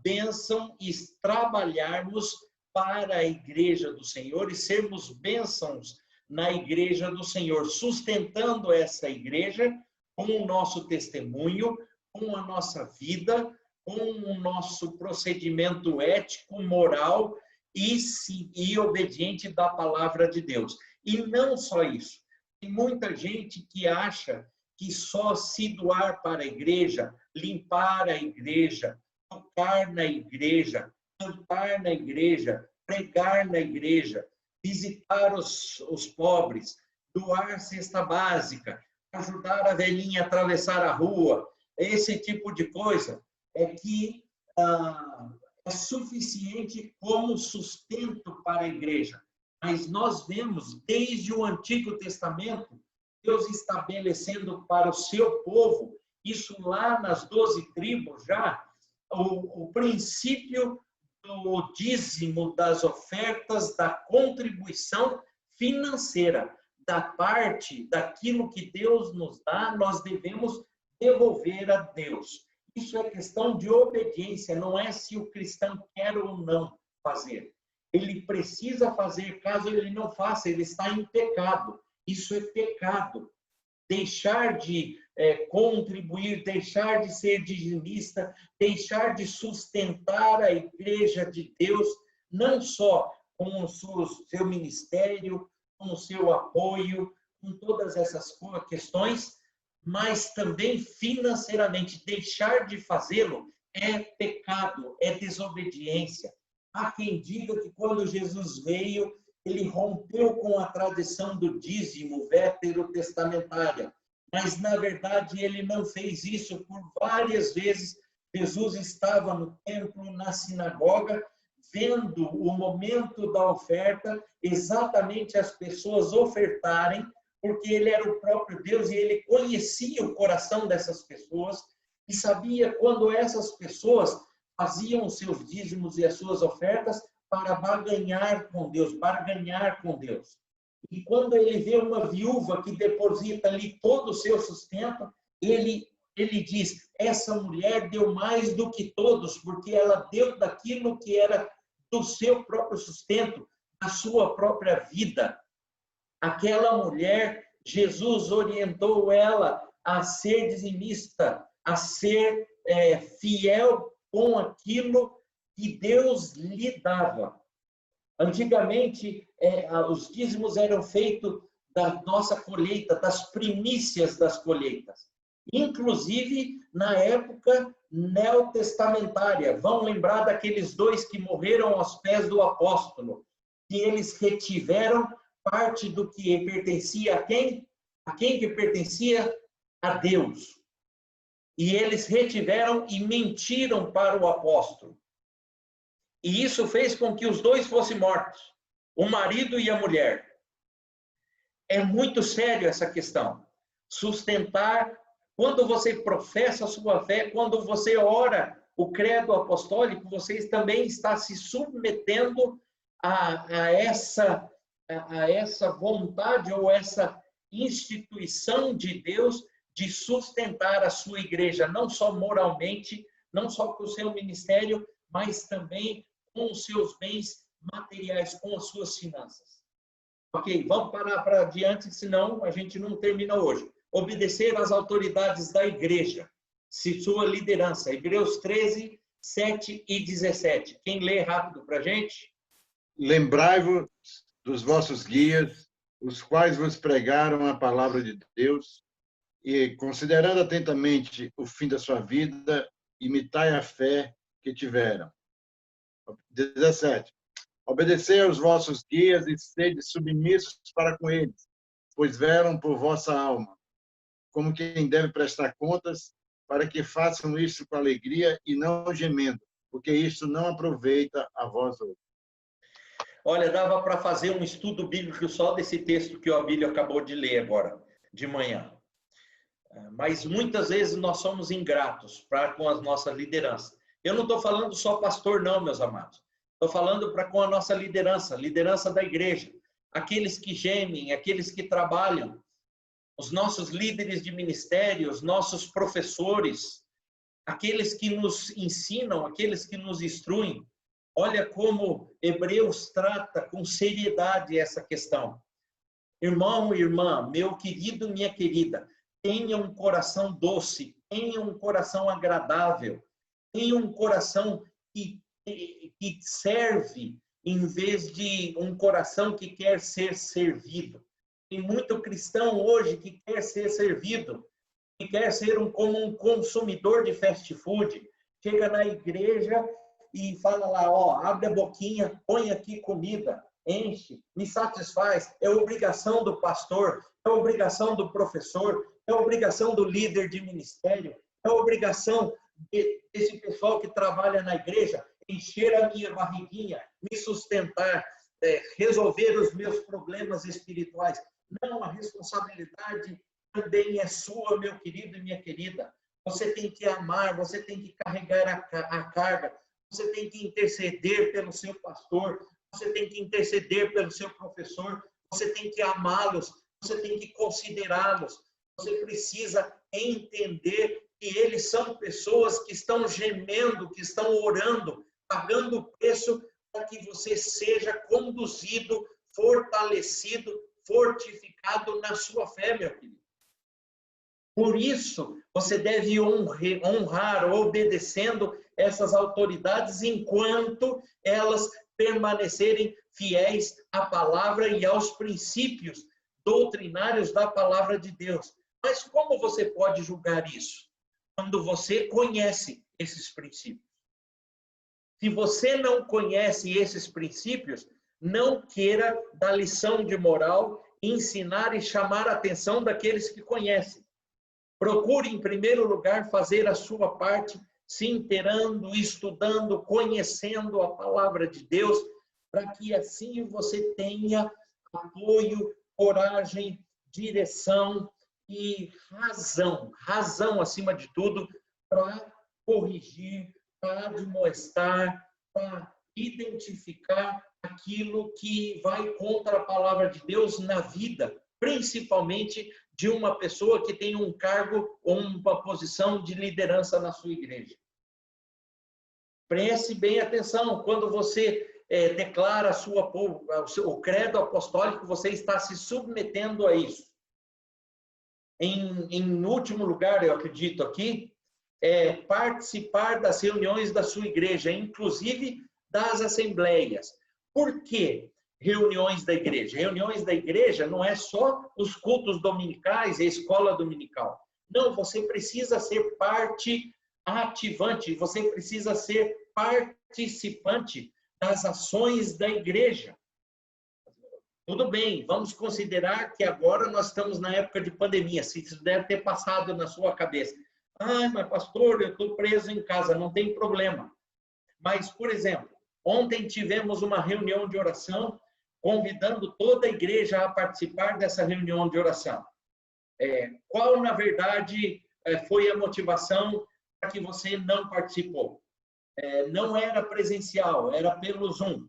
bênção e trabalharmos para a igreja do Senhor e sermos bênçãos na igreja do Senhor, sustentando essa igreja com o nosso testemunho, com a nossa vida, com o nosso procedimento ético, moral e obediente da palavra de Deus. E não só isso. Tem muita gente que acha que só se doar para a igreja, limpar a igreja, tocar na igreja, cantar na igreja, pregar na igreja, visitar os pobres, doar cesta básica, ajudar a velhinha a atravessar a rua, esse tipo de coisa, é que é suficiente como sustento para a igreja. Mas nós vemos, desde o Antigo Testamento, Deus estabelecendo para o seu povo, isso lá nas 12 tribos já, o princípio do dízimo, das ofertas, da contribuição financeira, da parte daquilo que Deus nos dá, nós devemos devolver a Deus. Isso é questão de obediência, não é se o cristão quer ou não fazer. Ele precisa fazer, caso ele não faça, ele está em pecado. Isso é pecado. Deixar de contribuir, deixar de ser dizimista, deixar de sustentar a igreja de Deus, não só com o seu ministério, com o seu apoio, com todas essas questões, mas também financeiramente. Deixar de fazê-lo é pecado, é desobediência. Há quem diga que quando Jesus veio, ele rompeu com a tradição do dízimo veterotestamentária, mas na verdade ele não fez isso. Por várias vezes Jesus estava no templo, na sinagoga, vendo o momento da oferta, exatamente as pessoas ofertarem, porque ele era o próprio Deus e ele conhecia o coração dessas pessoas e sabia quando essas pessoas faziam os seus dízimos e as suas ofertas para barganhar com Deus, E quando ele vê uma viúva que deposita ali todo o seu sustento, ele diz, essa mulher deu mais do que todos, porque ela deu daquilo que era do seu próprio sustento, da sua própria vida. Aquela mulher, Jesus orientou ela a ser dizimista, a ser fiel com aquilo que Deus lhe dava. Antigamente, os dízimos eram feitos da nossa colheita, das primícias das colheitas. Inclusive, na época neotestamentária. Vão lembrar daqueles 2 que morreram aos pés do apóstolo, que eles retiveram parte do que pertencia a quem? A quem que pertencia? A Deus. E eles retiveram e mentiram para o apóstolo. E isso fez com que os 2 fossem mortos, o marido e a mulher. É muito sério essa questão. Sustentar, quando você professa a sua fé, quando você ora o credo apostólico, você também está se submetendo a essa vontade ou essa instituição de Deus de sustentar a sua igreja, não só moralmente, não só com o seu ministério, mas também com os seus bens materiais, com as suas finanças. Ok, vamos parar para adiante, senão a gente não termina hoje. Obedecer às autoridades da igreja, se sua liderança. Hebreus 13, 7 e 17. Quem lê rápido para a gente? Lembrai-vos dos vossos guias, os quais vos pregaram a palavra de Deus, e, considerando atentamente o fim da sua vida, imitai a fé que tiveram. 17. Obedecei aos vossos guias e sede submissos para com eles, pois velam por vossa alma, como quem deve prestar contas, para que façam isto com alegria e não gemendo, porque isto não aproveita a vós outros. Olha, dava para fazer um estudo bíblico só desse texto que o Abílio acabou de ler agora, de manhã. Mas muitas vezes nós somos ingratos com as nossas lideranças. Eu não estou falando só pastor, não, meus amados. Estou falando com a nossa liderança da igreja. Aqueles que gemem, aqueles que trabalham, os nossos líderes de ministério, os nossos professores, aqueles que nos ensinam, aqueles que nos instruem. Olha como Hebreus trata com seriedade essa questão. Irmão e irmã, meu querido, minha querida, tenha um coração doce, tenha um coração agradável, tenha um coração que serve, em vez de um coração que quer ser servido. Tem muito cristão hoje que quer ser servido, que quer ser como um consumidor de fast food. Chega na igreja e fala lá, ó, abre a boquinha, põe aqui comida, enche, me satisfaz. É obrigação do pastor, é obrigação do professor, é obrigação do líder de ministério, é obrigação desse pessoal que trabalha na igreja, encher a minha barriguinha, me sustentar, resolver os meus problemas espirituais. Não, a responsabilidade também é sua, meu querido e minha querida. Você tem que amar, você tem que carregar a carga, você tem que interceder pelo seu pastor, você tem que interceder pelo seu professor, você tem que amá-los, você tem que considerá-los. Você precisa entender que eles são pessoas que estão gemendo, que estão orando, pagando o preço para que você seja conduzido, fortalecido, fortificado na sua fé, meu querido. Por isso, você deve honrar, obedecendo essas autoridades enquanto elas permanecerem fiéis à palavra e aos princípios doutrinários da palavra de Deus. Mas como você pode julgar isso? Quando você conhece esses princípios. Se você não conhece esses princípios, não queira dar lição de moral, ensinar e chamar a atenção daqueles que conhecem. Procure, em primeiro lugar, fazer a sua parte, se inteirando, estudando, conhecendo a palavra de Deus, para que assim você tenha apoio, coragem, direção e razão acima de tudo, para corrigir, para admoestar, para identificar aquilo que vai contra a palavra de Deus na vida, principalmente de uma pessoa que tem um cargo ou uma posição de liderança na sua igreja. Preste bem atenção, quando você declara o credo apostólico, você está se submetendo a isso. Em último lugar, eu acredito aqui, participar das reuniões da sua igreja, inclusive das assembleias. Por quê? Reuniões da igreja. Reuniões da igreja não é só os cultos dominicais e a escola dominical. Não, você precisa ser parte ativante, você precisa ser participante das ações da igreja. Tudo bem, vamos considerar que agora nós estamos na época de pandemia, se isso deve ter passado na sua cabeça. Ah, mas pastor, eu estou preso em casa, não tem problema. Mas, por exemplo, ontem tivemos uma reunião de oração, convidando toda a igreja a participar dessa reunião de oração. Qual, na verdade, foi a motivação para que você não participou? Não era presencial, era pelo Zoom,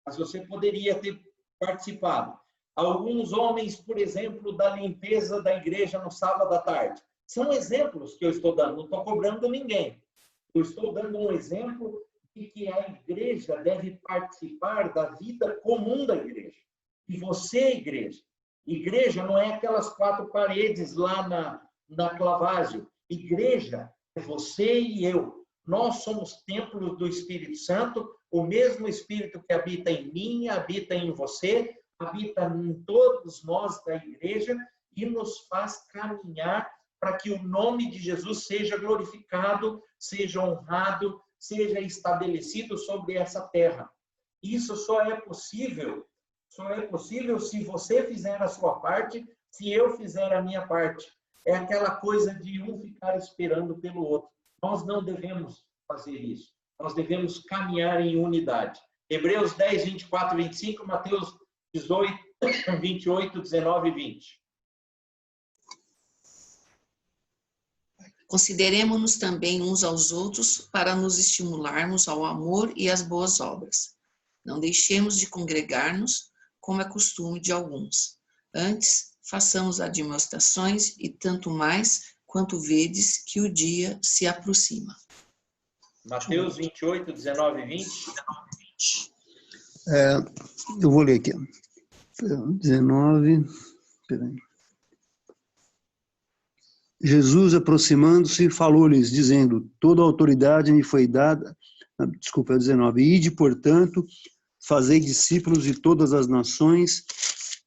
mas você poderia ter participado. Alguns homens, por exemplo, da limpeza da igreja no sábado à tarde. São exemplos que eu estou dando, não estou cobrando ninguém. Eu estou dando um exemplo de que a igreja deve participar da vida comum da igreja. E você é igreja. Igreja não é aquelas 4 paredes lá na Clavásio. Igreja é você e eu. Nós somos templos do Espírito Santo, o mesmo Espírito que habita em mim, habita em você, habita em todos nós da igreja e nos faz caminhar para que o nome de Jesus seja glorificado, seja honrado, seja estabelecido sobre essa terra. Isso só é possível se você fizer a sua parte, se eu fizer a minha parte. É aquela coisa de um ficar esperando pelo outro. Nós não devemos fazer isso. Nós devemos caminhar em unidade. Hebreus 10, 24 e 25, Mateus 18, 28, 19 e 20. Consideremo-nos também uns aos outros para nos estimularmos ao amor e às boas obras. Não deixemos de congregar-nos, como é costume de alguns. Antes, façamos admoestações e tanto mais quanto vedes que o dia se aproxima. Mateus 28, 19 e 20. Eu vou ler aqui. 19, peraí. Jesus, aproximando-se, falou-lhes, dizendo, toda a autoridade me foi dada, 19, ide, portanto, fazei discípulos de todas as nações,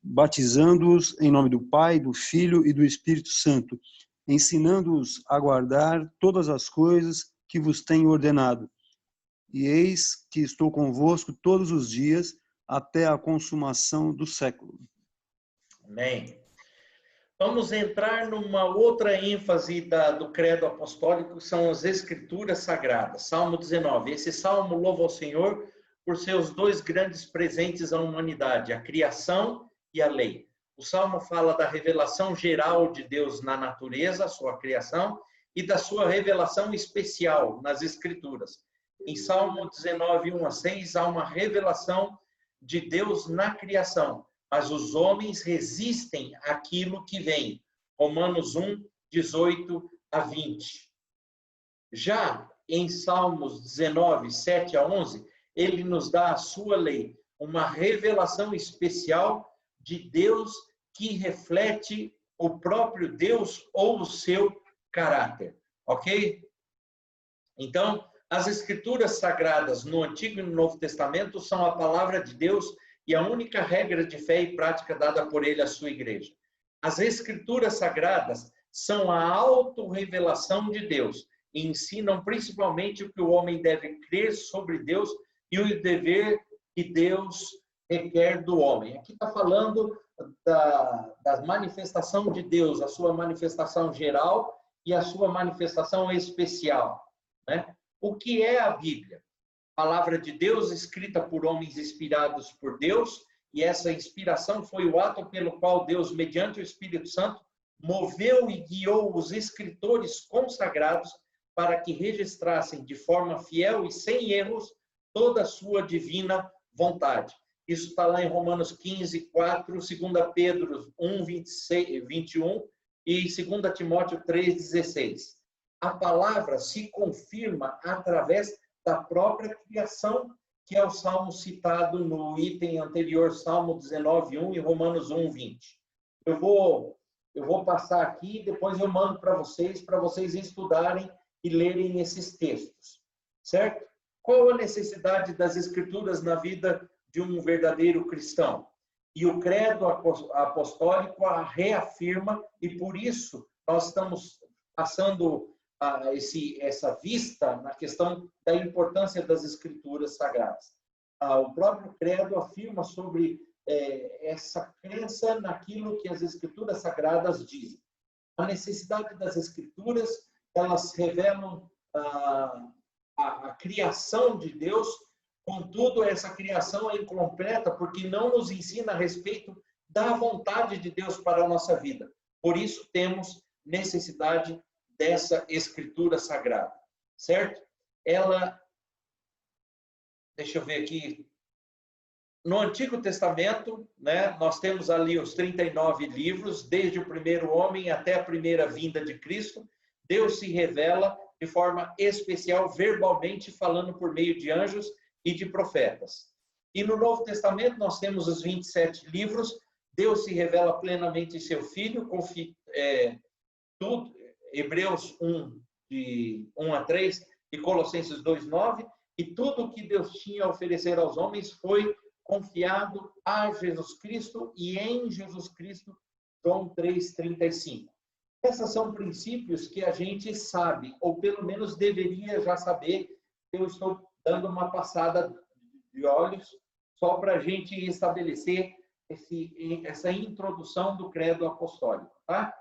batizando-os em nome do Pai, do Filho e do Espírito Santo, ensinando-os a guardar todas as coisas que vos tenho ordenado. E eis que estou convosco todos os dias, até a consumação do século. Amém. Vamos entrar numa outra ênfase do credo apostólico, que são as escrituras sagradas. Salmo 19. Esse salmo louva ao Senhor por seus 2 grandes presentes à humanidade, a criação e a lei. O salmo fala da revelação geral de Deus na natureza, a sua criação, e da sua revelação especial nas escrituras. Em Salmo 19, 1 a 6, há uma revelação de Deus na criação, mas os homens resistem àquilo que vem. Romanos 1, 18 a 20. Já em Salmos 19, 7 a 11, ele nos dá a sua lei, uma revelação especial de Deus que reflete o próprio Deus ou o seu caráter, ok? Então, as escrituras sagradas no Antigo e no Novo Testamento são a palavra de Deus e a única regra de fé e prática dada por ele à sua igreja. As escrituras sagradas são a autorrevelação de Deus e ensinam principalmente o que o homem deve crer sobre Deus e o dever que Deus requer do homem. Aqui está falando da manifestação de Deus, a sua manifestação geral e a sua manifestação especial, né? O que é a Bíblia? Palavra de Deus escrita por homens inspirados por Deus, e essa inspiração foi o ato pelo qual Deus, mediante o Espírito Santo, moveu e guiou os escritores consagrados para que registrassem de forma fiel e sem erros toda a sua divina vontade. Isso está lá em Romanos 15, 4, 2 Pedro 1, 26, 21 e 2 Timóteo 3, 16. A palavra se confirma através da própria criação, que é o salmo citado no item anterior, Salmo 19, 1 e Romanos 1, 20. Eu vou passar aqui, depois eu mando para vocês estudarem e lerem esses textos, certo? Qual a necessidade das escrituras na vida de um verdadeiro cristão? E o credo apostólico a reafirma, e por isso nós estamos passando essa vista na questão da importância das escrituras sagradas. O próprio credo afirma sobre essa crença naquilo que as escrituras sagradas dizem. A necessidade das escrituras, elas revelam a criação de Deus, contudo, essa criação é incompleta porque não nos ensina a respeito da vontade de Deus para a nossa vida. Por isso, temos necessidade dessa escritura sagrada, certo? Deixa eu ver aqui, no Antigo Testamento, né, nós temos ali os 39 livros, desde o primeiro homem até a primeira vinda de Cristo. Deus se revela de forma especial, verbalmente, falando por meio de anjos e de profetas. E no Novo Testamento nós temos os 27 livros. Deus se revela plenamente em seu Filho, tudo, Hebreus 1, de 1 a 3 e Colossenses 2, 9, e tudo o que Deus tinha a oferecer aos homens foi confiado a Jesus Cristo e em Jesus Cristo, João 3, 35. Essas são princípios que a gente sabe, ou pelo menos deveria já saber. Eu estou dando uma passada de olhos só para a gente estabelecer essa introdução do credo apostólico, tá?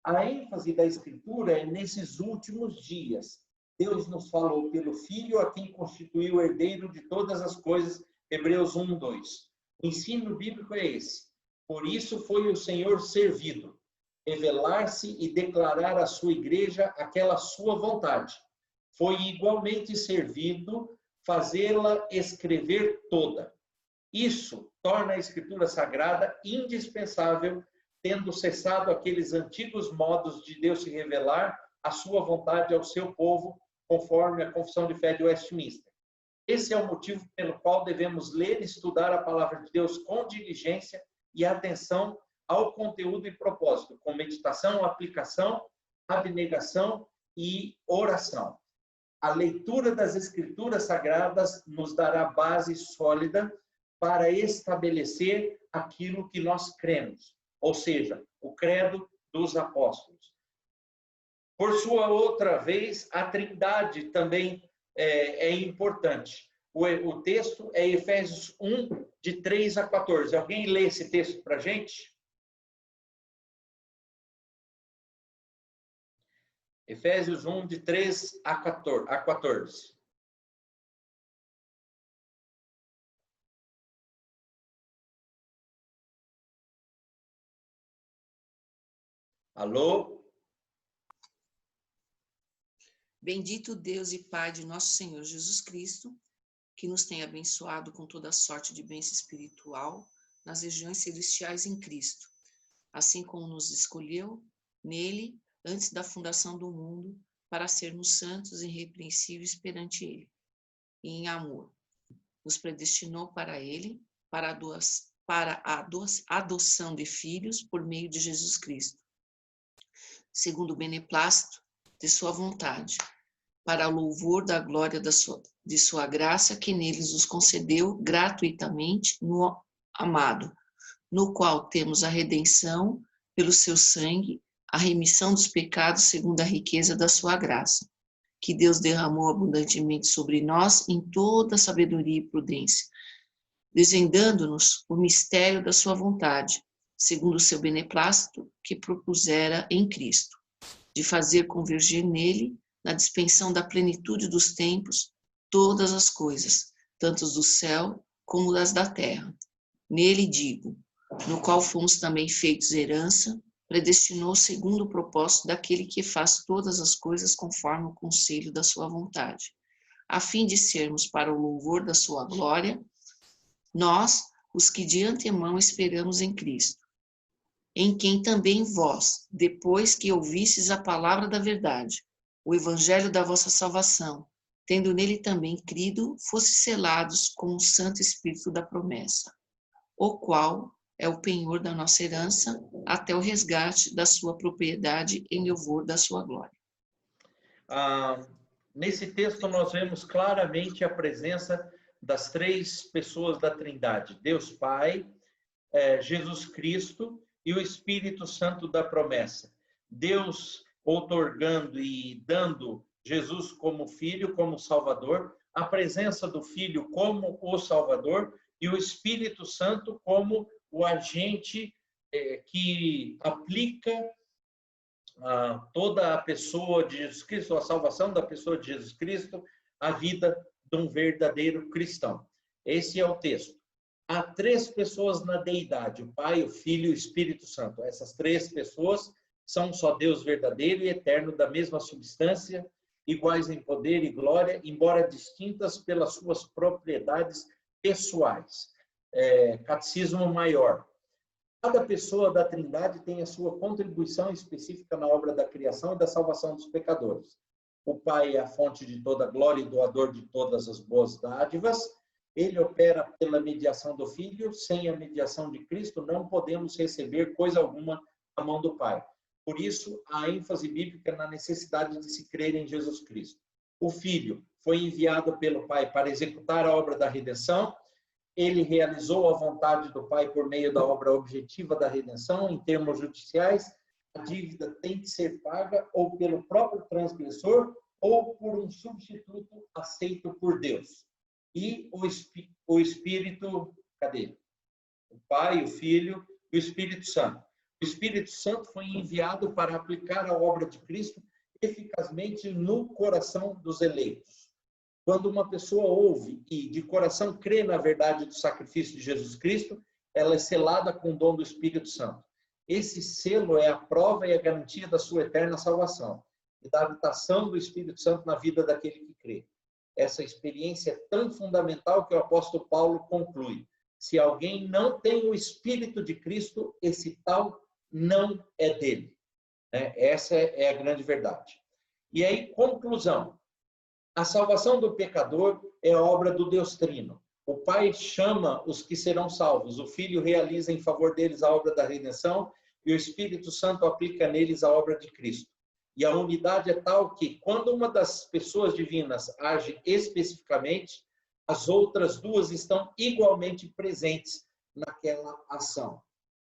A ênfase da Escritura é nesses últimos dias. Deus nos falou pelo Filho, a quem constituiu o herdeiro de todas as coisas, Hebreus 1, 2. O ensino bíblico é esse. Por isso foi o Senhor servido, revelar-se e declarar à sua igreja aquela sua vontade. Foi igualmente servido fazê-la escrever toda. Isso torna a Escritura Sagrada indispensável, tendo cessado aqueles antigos modos de Deus se revelar a sua vontade ao seu povo, conforme a Confissão de Fé de Westminster. Esse é o motivo pelo qual devemos ler e estudar a palavra de Deus com diligência e atenção ao conteúdo e propósito, com meditação, aplicação, abnegação e oração. A leitura das Escrituras Sagradas nos dará base sólida para estabelecer aquilo que nós cremos, ou seja, o credo dos apóstolos. Por sua outra vez, a Trindade também é importante. O texto é Efésios 1, de 3 a 14. Alguém lê esse texto para a gente? Efésios 1, de 3 a 14. Alô? Bendito Deus e Pai de nosso Senhor Jesus Cristo, que nos tem abençoado com toda sorte de bênção espiritual nas regiões celestiais em Cristo, assim como nos escolheu nele antes da fundação do mundo, para sermos santos e irrepreensíveis perante ele, e em amor. Nos predestinou para ele, para a adoção de filhos por meio de Jesus Cristo, segundo o beneplácito de sua vontade, para o louvor da glória de sua graça, que neles nos concedeu gratuitamente no amado, no qual temos a redenção pelo seu sangue, a remissão dos pecados segundo a riqueza da sua graça, que Deus derramou abundantemente sobre nós em toda sabedoria e prudência, desvendando-nos o mistério da sua vontade, segundo o seu beneplácito que propusera em Cristo, de fazer convergir nele, na dispensão da plenitude dos tempos, todas as coisas, tanto do céu como das da terra. Nele digo, no qual fomos também feitos herança, predestinou segundo o propósito daquele que faz todas as coisas conforme o conselho da sua vontade, a fim de sermos para o louvor da sua glória, nós, os que de antemão esperamos em Cristo, em quem também vós, depois que ouvistes a palavra da verdade, o evangelho da vossa salvação, tendo nele também crido, fostes selados com o Santo Espírito da promessa, o qual é o penhor da nossa herança até o resgate da sua propriedade em louvor da sua glória. Nesse texto nós vemos claramente a presença das três pessoas da Trindade, Deus Pai, Jesus Cristo e o Espírito Santo da promessa. Deus outorgando e dando Jesus como Filho, como Salvador, a presença do Filho como o Salvador e o Espírito Santo como o agente que aplica toda a pessoa de Jesus Cristo, a salvação da pessoa de Jesus Cristo, a vida de um verdadeiro cristão. Esse é o texto. Há três pessoas na deidade, o Pai, o Filho e o Espírito Santo. Essas três pessoas são só Deus verdadeiro e eterno, da mesma substância, iguais em poder e glória, embora distintas pelas suas propriedades pessoais. Catecismo Maior. Cada pessoa da Trindade tem a sua contribuição específica na obra da criação e da salvação dos pecadores. O Pai é a fonte de toda glória e doador de todas as boas dádivas. Ele opera pela mediação do Filho. Sem a mediação de Cristo, não podemos receber coisa alguma da mão do Pai. Por isso, a ênfase bíblica na necessidade de se crer em Jesus Cristo. O Filho foi enviado pelo Pai para executar a obra da redenção. Ele realizou a vontade do Pai por meio da obra objetiva da redenção. Em termos judiciais, a dívida tem que ser paga ou pelo próprio transgressor ou por um substituto aceito por Deus. E o Espírito, cadê? O Pai, o Filho e o Espírito Santo. O Espírito Santo foi enviado para aplicar a obra de Cristo eficazmente no coração dos eleitos. Quando uma pessoa ouve e de coração crê na verdade do sacrifício de Jesus Cristo, ela é selada com o dom do Espírito Santo. Esse selo é a prova e a garantia da sua eterna salvação e da habitação do Espírito Santo na vida daquele que crê. Essa experiência é tão fundamental que o apóstolo Paulo conclui: se alguém não tem o Espírito de Cristo, esse tal não é dele. Essa é a grande verdade. E aí, conclusão. A salvação do pecador é obra do Deus Trino. O Pai chama os que serão salvos. O Filho realiza em favor deles a obra da redenção e o Espírito Santo aplica neles a obra de Cristo. E a unidade é tal que, quando uma das pessoas divinas age especificamente, as outras duas estão igualmente presentes naquela ação.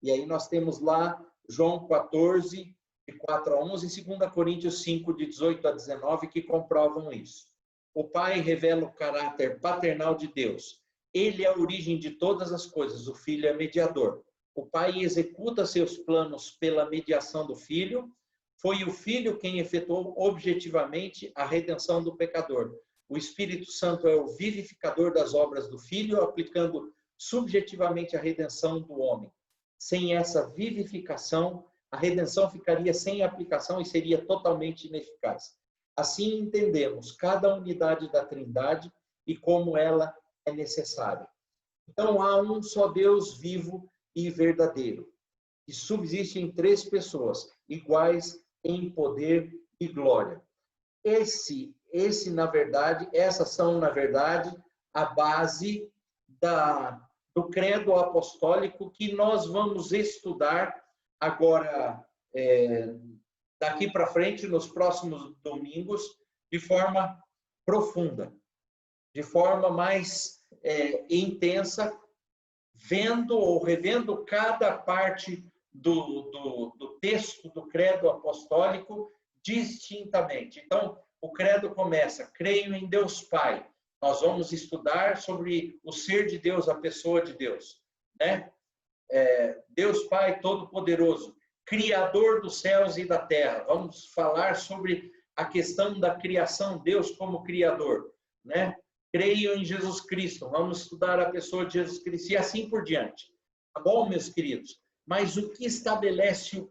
E aí nós temos lá João 14, de 4 a 11, e 2 Coríntios 5, de 18 a 19, que comprovam isso. O Pai revela o caráter paternal de Deus. Ele é a origem de todas as coisas, o Filho é mediador. O Pai executa seus planos pela mediação do Filho. Foi o Filho quem efetuou objetivamente a redenção do pecador. O Espírito Santo é o vivificador das obras do Filho, aplicando subjetivamente a redenção do homem. Sem essa vivificação, a redenção ficaria sem aplicação e seria totalmente ineficaz. Assim entendemos cada unidade da Trindade e como ela é necessária. Então, há um só Deus vivo e verdadeiro, que subsiste em 3 pessoas, iguais em poder e glória. Essas são, na verdade, a base do credo apostólico que nós vamos estudar agora, daqui para frente, nos próximos domingos, de forma profunda, de forma mais intensa, vendo ou revendo cada parte do texto do credo apostólico distintamente. Então, o credo começa: creio em Deus Pai. Nós vamos estudar sobre o ser de Deus, a pessoa de Deus, né? Deus Pai Todo-Poderoso, Criador dos céus e da terra. Vamos falar sobre a questão da criação, Deus como Criador, né? Creio em Jesus Cristo. Vamos estudar a pessoa de Jesus Cristo e assim por diante. Tá bom, meus queridos? Mas o que estabelece o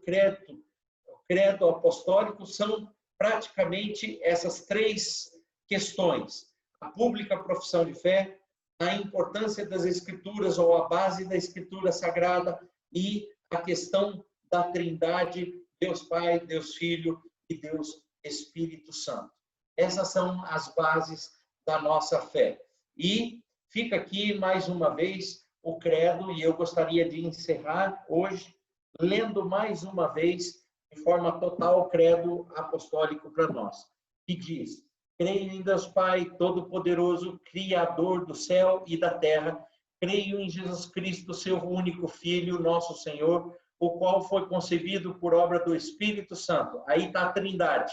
credo apostólico são praticamente essas 3 questões: a pública profissão de fé, a importância das Escrituras ou a base da Escritura Sagrada e a questão da Trindade, Deus Pai, Deus Filho e Deus Espírito Santo. Essas são as bases da nossa fé. E fica aqui mais uma vez o credo, e eu gostaria de encerrar hoje lendo mais uma vez, de forma total, o credo apostólico para nós, que diz: creio em Deus Pai Todo-Poderoso, Criador do céu e da terra. Creio em Jesus Cristo, seu único Filho, nosso Senhor, o qual foi concebido por obra do Espírito Santo. Aí está a Trindade.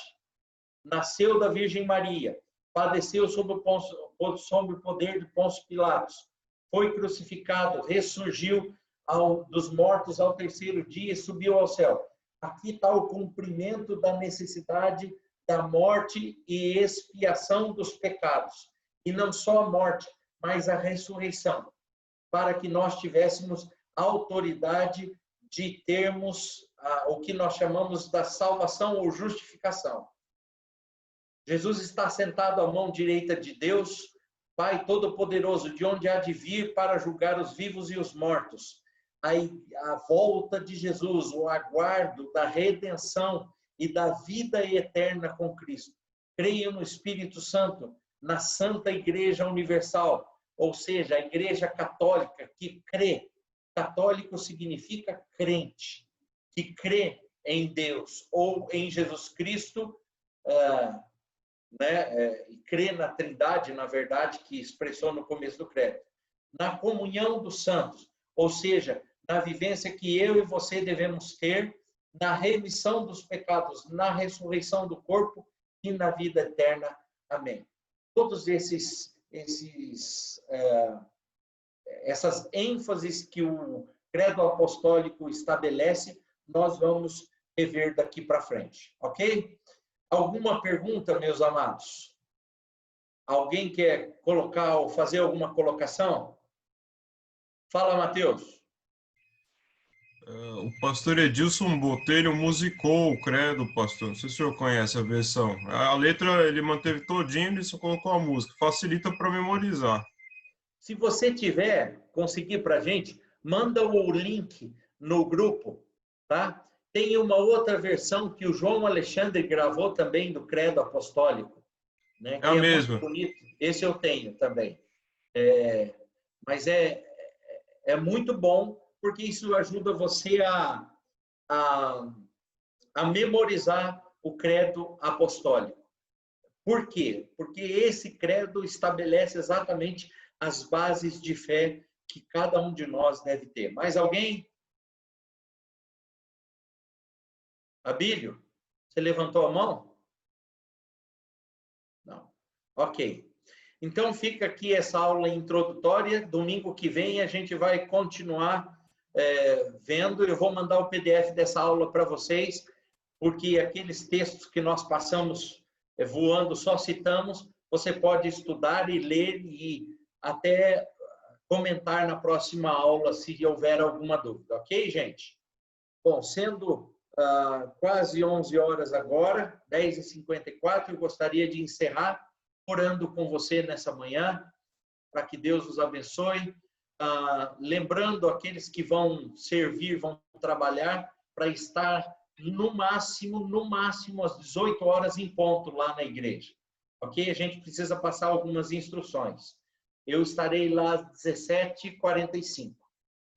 Nasceu da Virgem Maria, padeceu sob o poder de Pôncio Pilatos, foi crucificado, ressurgiu dos mortos ao 3º dia e subiu ao céu. Aqui está o cumprimento da necessidade da morte e expiação dos pecados. E não só a morte, mas a ressurreição, para que nós tivéssemos autoridade de termos o que nós chamamos da salvação ou justificação. Jesus está sentado à mão direita de Deus, Pai Todo-Poderoso, de onde há de vir para julgar os vivos e os mortos. A volta de Jesus, o aguardo da redenção e da vida eterna com Cristo. Creio no Espírito Santo, na Santa Igreja Universal, ou seja, a Igreja Católica que crê. Católico significa crente, que crê em Deus ou em Jesus Cristo, e crê na Trindade, na verdade, que expressou no começo do credo. Na comunhão dos santos, ou seja, na vivência que eu e você devemos ter, na remissão dos pecados, na ressurreição do corpo e na vida eterna. Amém. Todos essas ênfases que o credo apostólico estabelece, nós vamos rever daqui para frente, ok? Alguma pergunta, meus amados? Alguém quer colocar ou fazer alguma colocação? Fala, Mateus. O pastor Edilson Botelho musicou o credo, pastor. Não sei se o senhor conhece a versão. A letra ele manteve todinho, ele só colocou a música. Facilita para memorizar. Se você tiver, conseguir para a gente, manda o link no grupo, tá? Tem uma outra versão que o João Alexandre gravou também do credo apostólico, né? É a mesma. Muito bonito. Esse eu tenho também. Mas é muito bom, porque isso ajuda você a memorizar o credo apostólico. Por quê? Porque esse credo estabelece exatamente as bases de fé que cada um de nós deve ter. Mais alguém? Abílio, você levantou a mão? Não. Ok. Então, fica aqui essa aula introdutória. Domingo que vem a gente vai continuar vendo. Eu vou mandar o PDF dessa aula para vocês, porque aqueles textos que nós passamos voando, só citamos, você pode estudar e ler e até comentar na próxima aula se houver alguma dúvida. Ok, gente? Bom, sendo quase 11 horas agora, 10h54, eu gostaria de encerrar orando com você nessa manhã, para que Deus os abençoe. Lembrando aqueles que vão servir, vão trabalhar, para estar no máximo, às 18 horas em ponto lá na igreja. Ok? A gente precisa passar algumas instruções. Eu estarei lá às 17h45.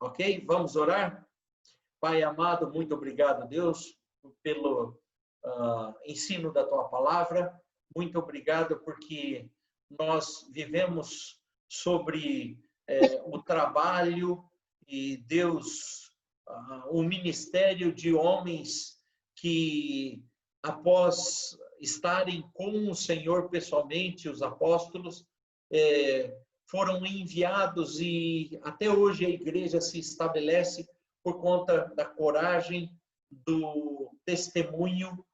Ok? Vamos orar? Pai amado, muito obrigado, Deus, pelo ensino da Tua palavra. Muito obrigado porque nós vivemos sobre o trabalho e Deus, o ministério de homens que, após estarem com o Senhor pessoalmente, os apóstolos, foram enviados e até hoje a igreja se estabelece por conta da coragem, do testemunho,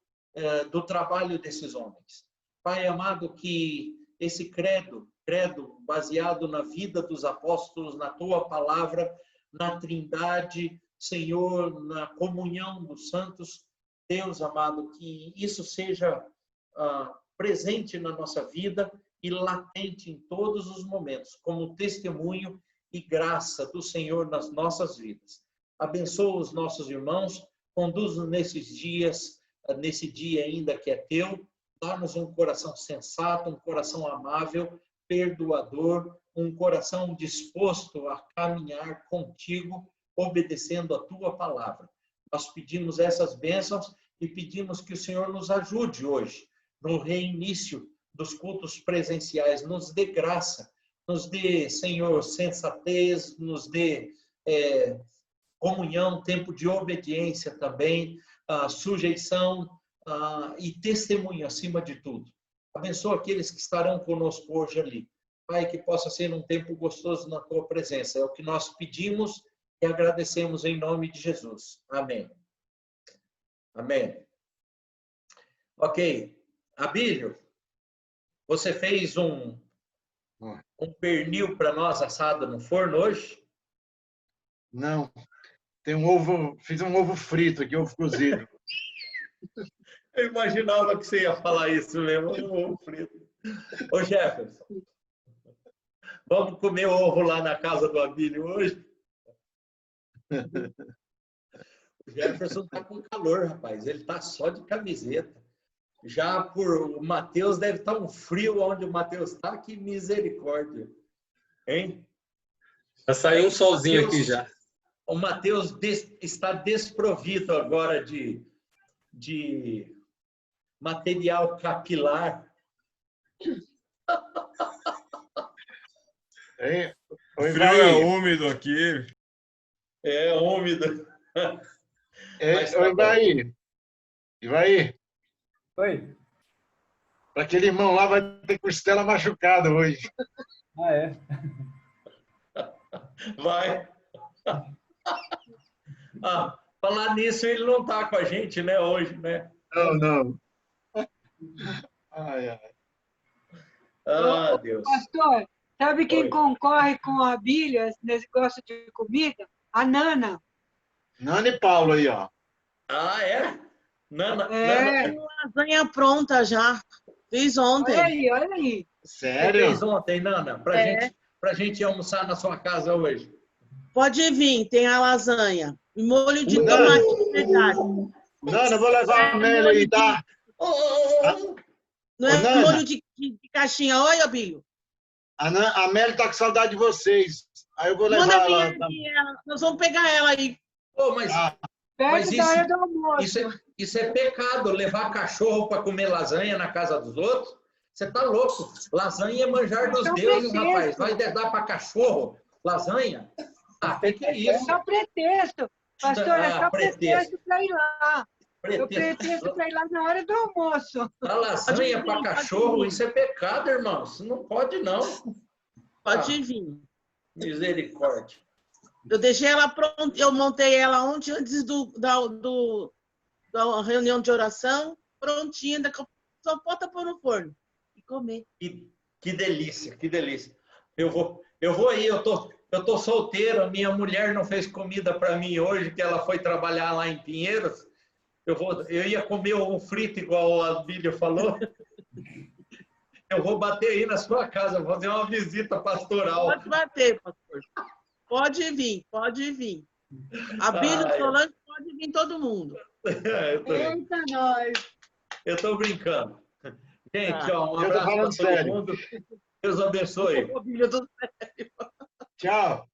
do trabalho desses homens. Pai amado, que esse credo baseado na vida dos apóstolos, na Tua palavra, na Trindade, Senhor, na comunhão dos santos, Deus amado, que isso seja presente na nossa vida e latente em todos os momentos, como testemunho e graça do Senhor nas nossas vidas. Abençoa os nossos irmãos, conduz-nos nesses dias, nesse dia ainda que é Teu, dá-nos um coração sensato, um coração amável, perdoador, um coração disposto a caminhar contigo, obedecendo a Tua palavra. Nós pedimos essas bênçãos e pedimos que o Senhor nos ajude hoje, no reinício dos cultos presenciais, nos dê graça, nos dê, Senhor, sensatez, nos dê comunhão, tempo de obediência também, sujeição e testemunho acima de tudo. Abençoa aqueles que estarão conosco hoje ali. Pai, que possa ser um tempo gostoso na Tua presença. É o que nós pedimos e agradecemos em nome de Jesus. Amém. Amém. Ok. Abílio, você fez um pernil para nós assado no forno hoje? Não. Tem um ovo, fiz um ovo frito aqui, ovo cozido. Eu imaginava que você ia falar isso mesmo, um ovo frito. Ô, Jefferson, vamos comer ovo lá na casa do Abílio hoje? O Jefferson tá com calor, rapaz. Ele tá só de camiseta. Já por o Mateus deve estar um frio onde o Mateus está, que misericórdia. Hein? Já saiu um solzinho aqui já. O Mateus está desprovido agora de material capilar. Hein? O Oi, frio é Ivaí. úmido aqui. É úmido. Mas tá Oi, bom. Ivaí. Ivaí, Oi? para aquele irmão lá vai ter costela machucada hoje. Ah, é? Vai. Ah, falar nisso, ele não está com a gente, né, hoje, né? Não, não. Ai, ai. Ah, Deus. Pastor, sabe quem Oi. concorre com a Bíblia nesse negócio de comida? A Nana. Nana e Paulo aí, ó. Ah, é? Nana, É. Nana, Lasanha pronta já. Fiz ontem. Olha aí, olha aí. você Sério? fez ontem, Nana, pra gente almoçar na sua casa hoje. Pode vir, tem a lasanha. E molho de Nana, tomate de verdade. Nana, eu vou levar a Amélia aí, tá? Não Ô, é Nana. molho de caixinha. Olha, Binho. A Amélia tá com saudade de vocês. Aí eu vou levar Manda ela. vir aqui ela. Nós vamos pegar ela aí. Pô, mas Ah, Perto da hora do almoço. isso é pecado, levar cachorro para comer lasanha na casa dos outros. Você tá louco? Lasanha é manjar dos Só deuses, pretexto. rapaz. Vai dar para cachorro lasanha? Ah, que é É isso? só pretexto. Pastor, é Ah, só pretexto. pretexto para ir lá. Eu Pretexto. pretexto para ir lá na hora do almoço. A lasanha para cachorro, isso é pecado, irmão. Isso não pode, não. Pode vir. Misericórdia. Eu deixei ela pronta. Eu montei ela ontem, antes da reunião de oração. Prontinha. Só bota pôr no forno e comer. Que delícia, que delícia. Eu vou aí, eu tô solteiro, minha mulher não fez comida para mim hoje, que ela foi trabalhar lá em Pinheiros. Eu ia comer ovo frito, igual a Bíblia falou. Eu vou bater aí na sua casa, vou fazer uma visita pastoral. Pode bater, pastor. Pode vir, pode vir. A Bíblia Ai. Solange pode vir todo mundo. Eita, nós. Eu tô brincando. Gente, ó, um Eu tô abraço para falando todo sério. mundo. Deus abençoe. Ô, Bíblia do tchau.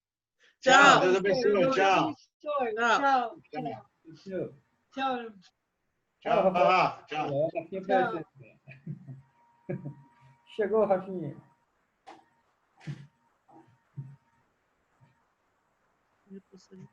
Tchau. Deus abençoe. Tchau. Tchau. Tchau. Tchau. Tchau, Rafa. Tchau. Rafinha apareceu. Chegou, Rafinha. Tchau.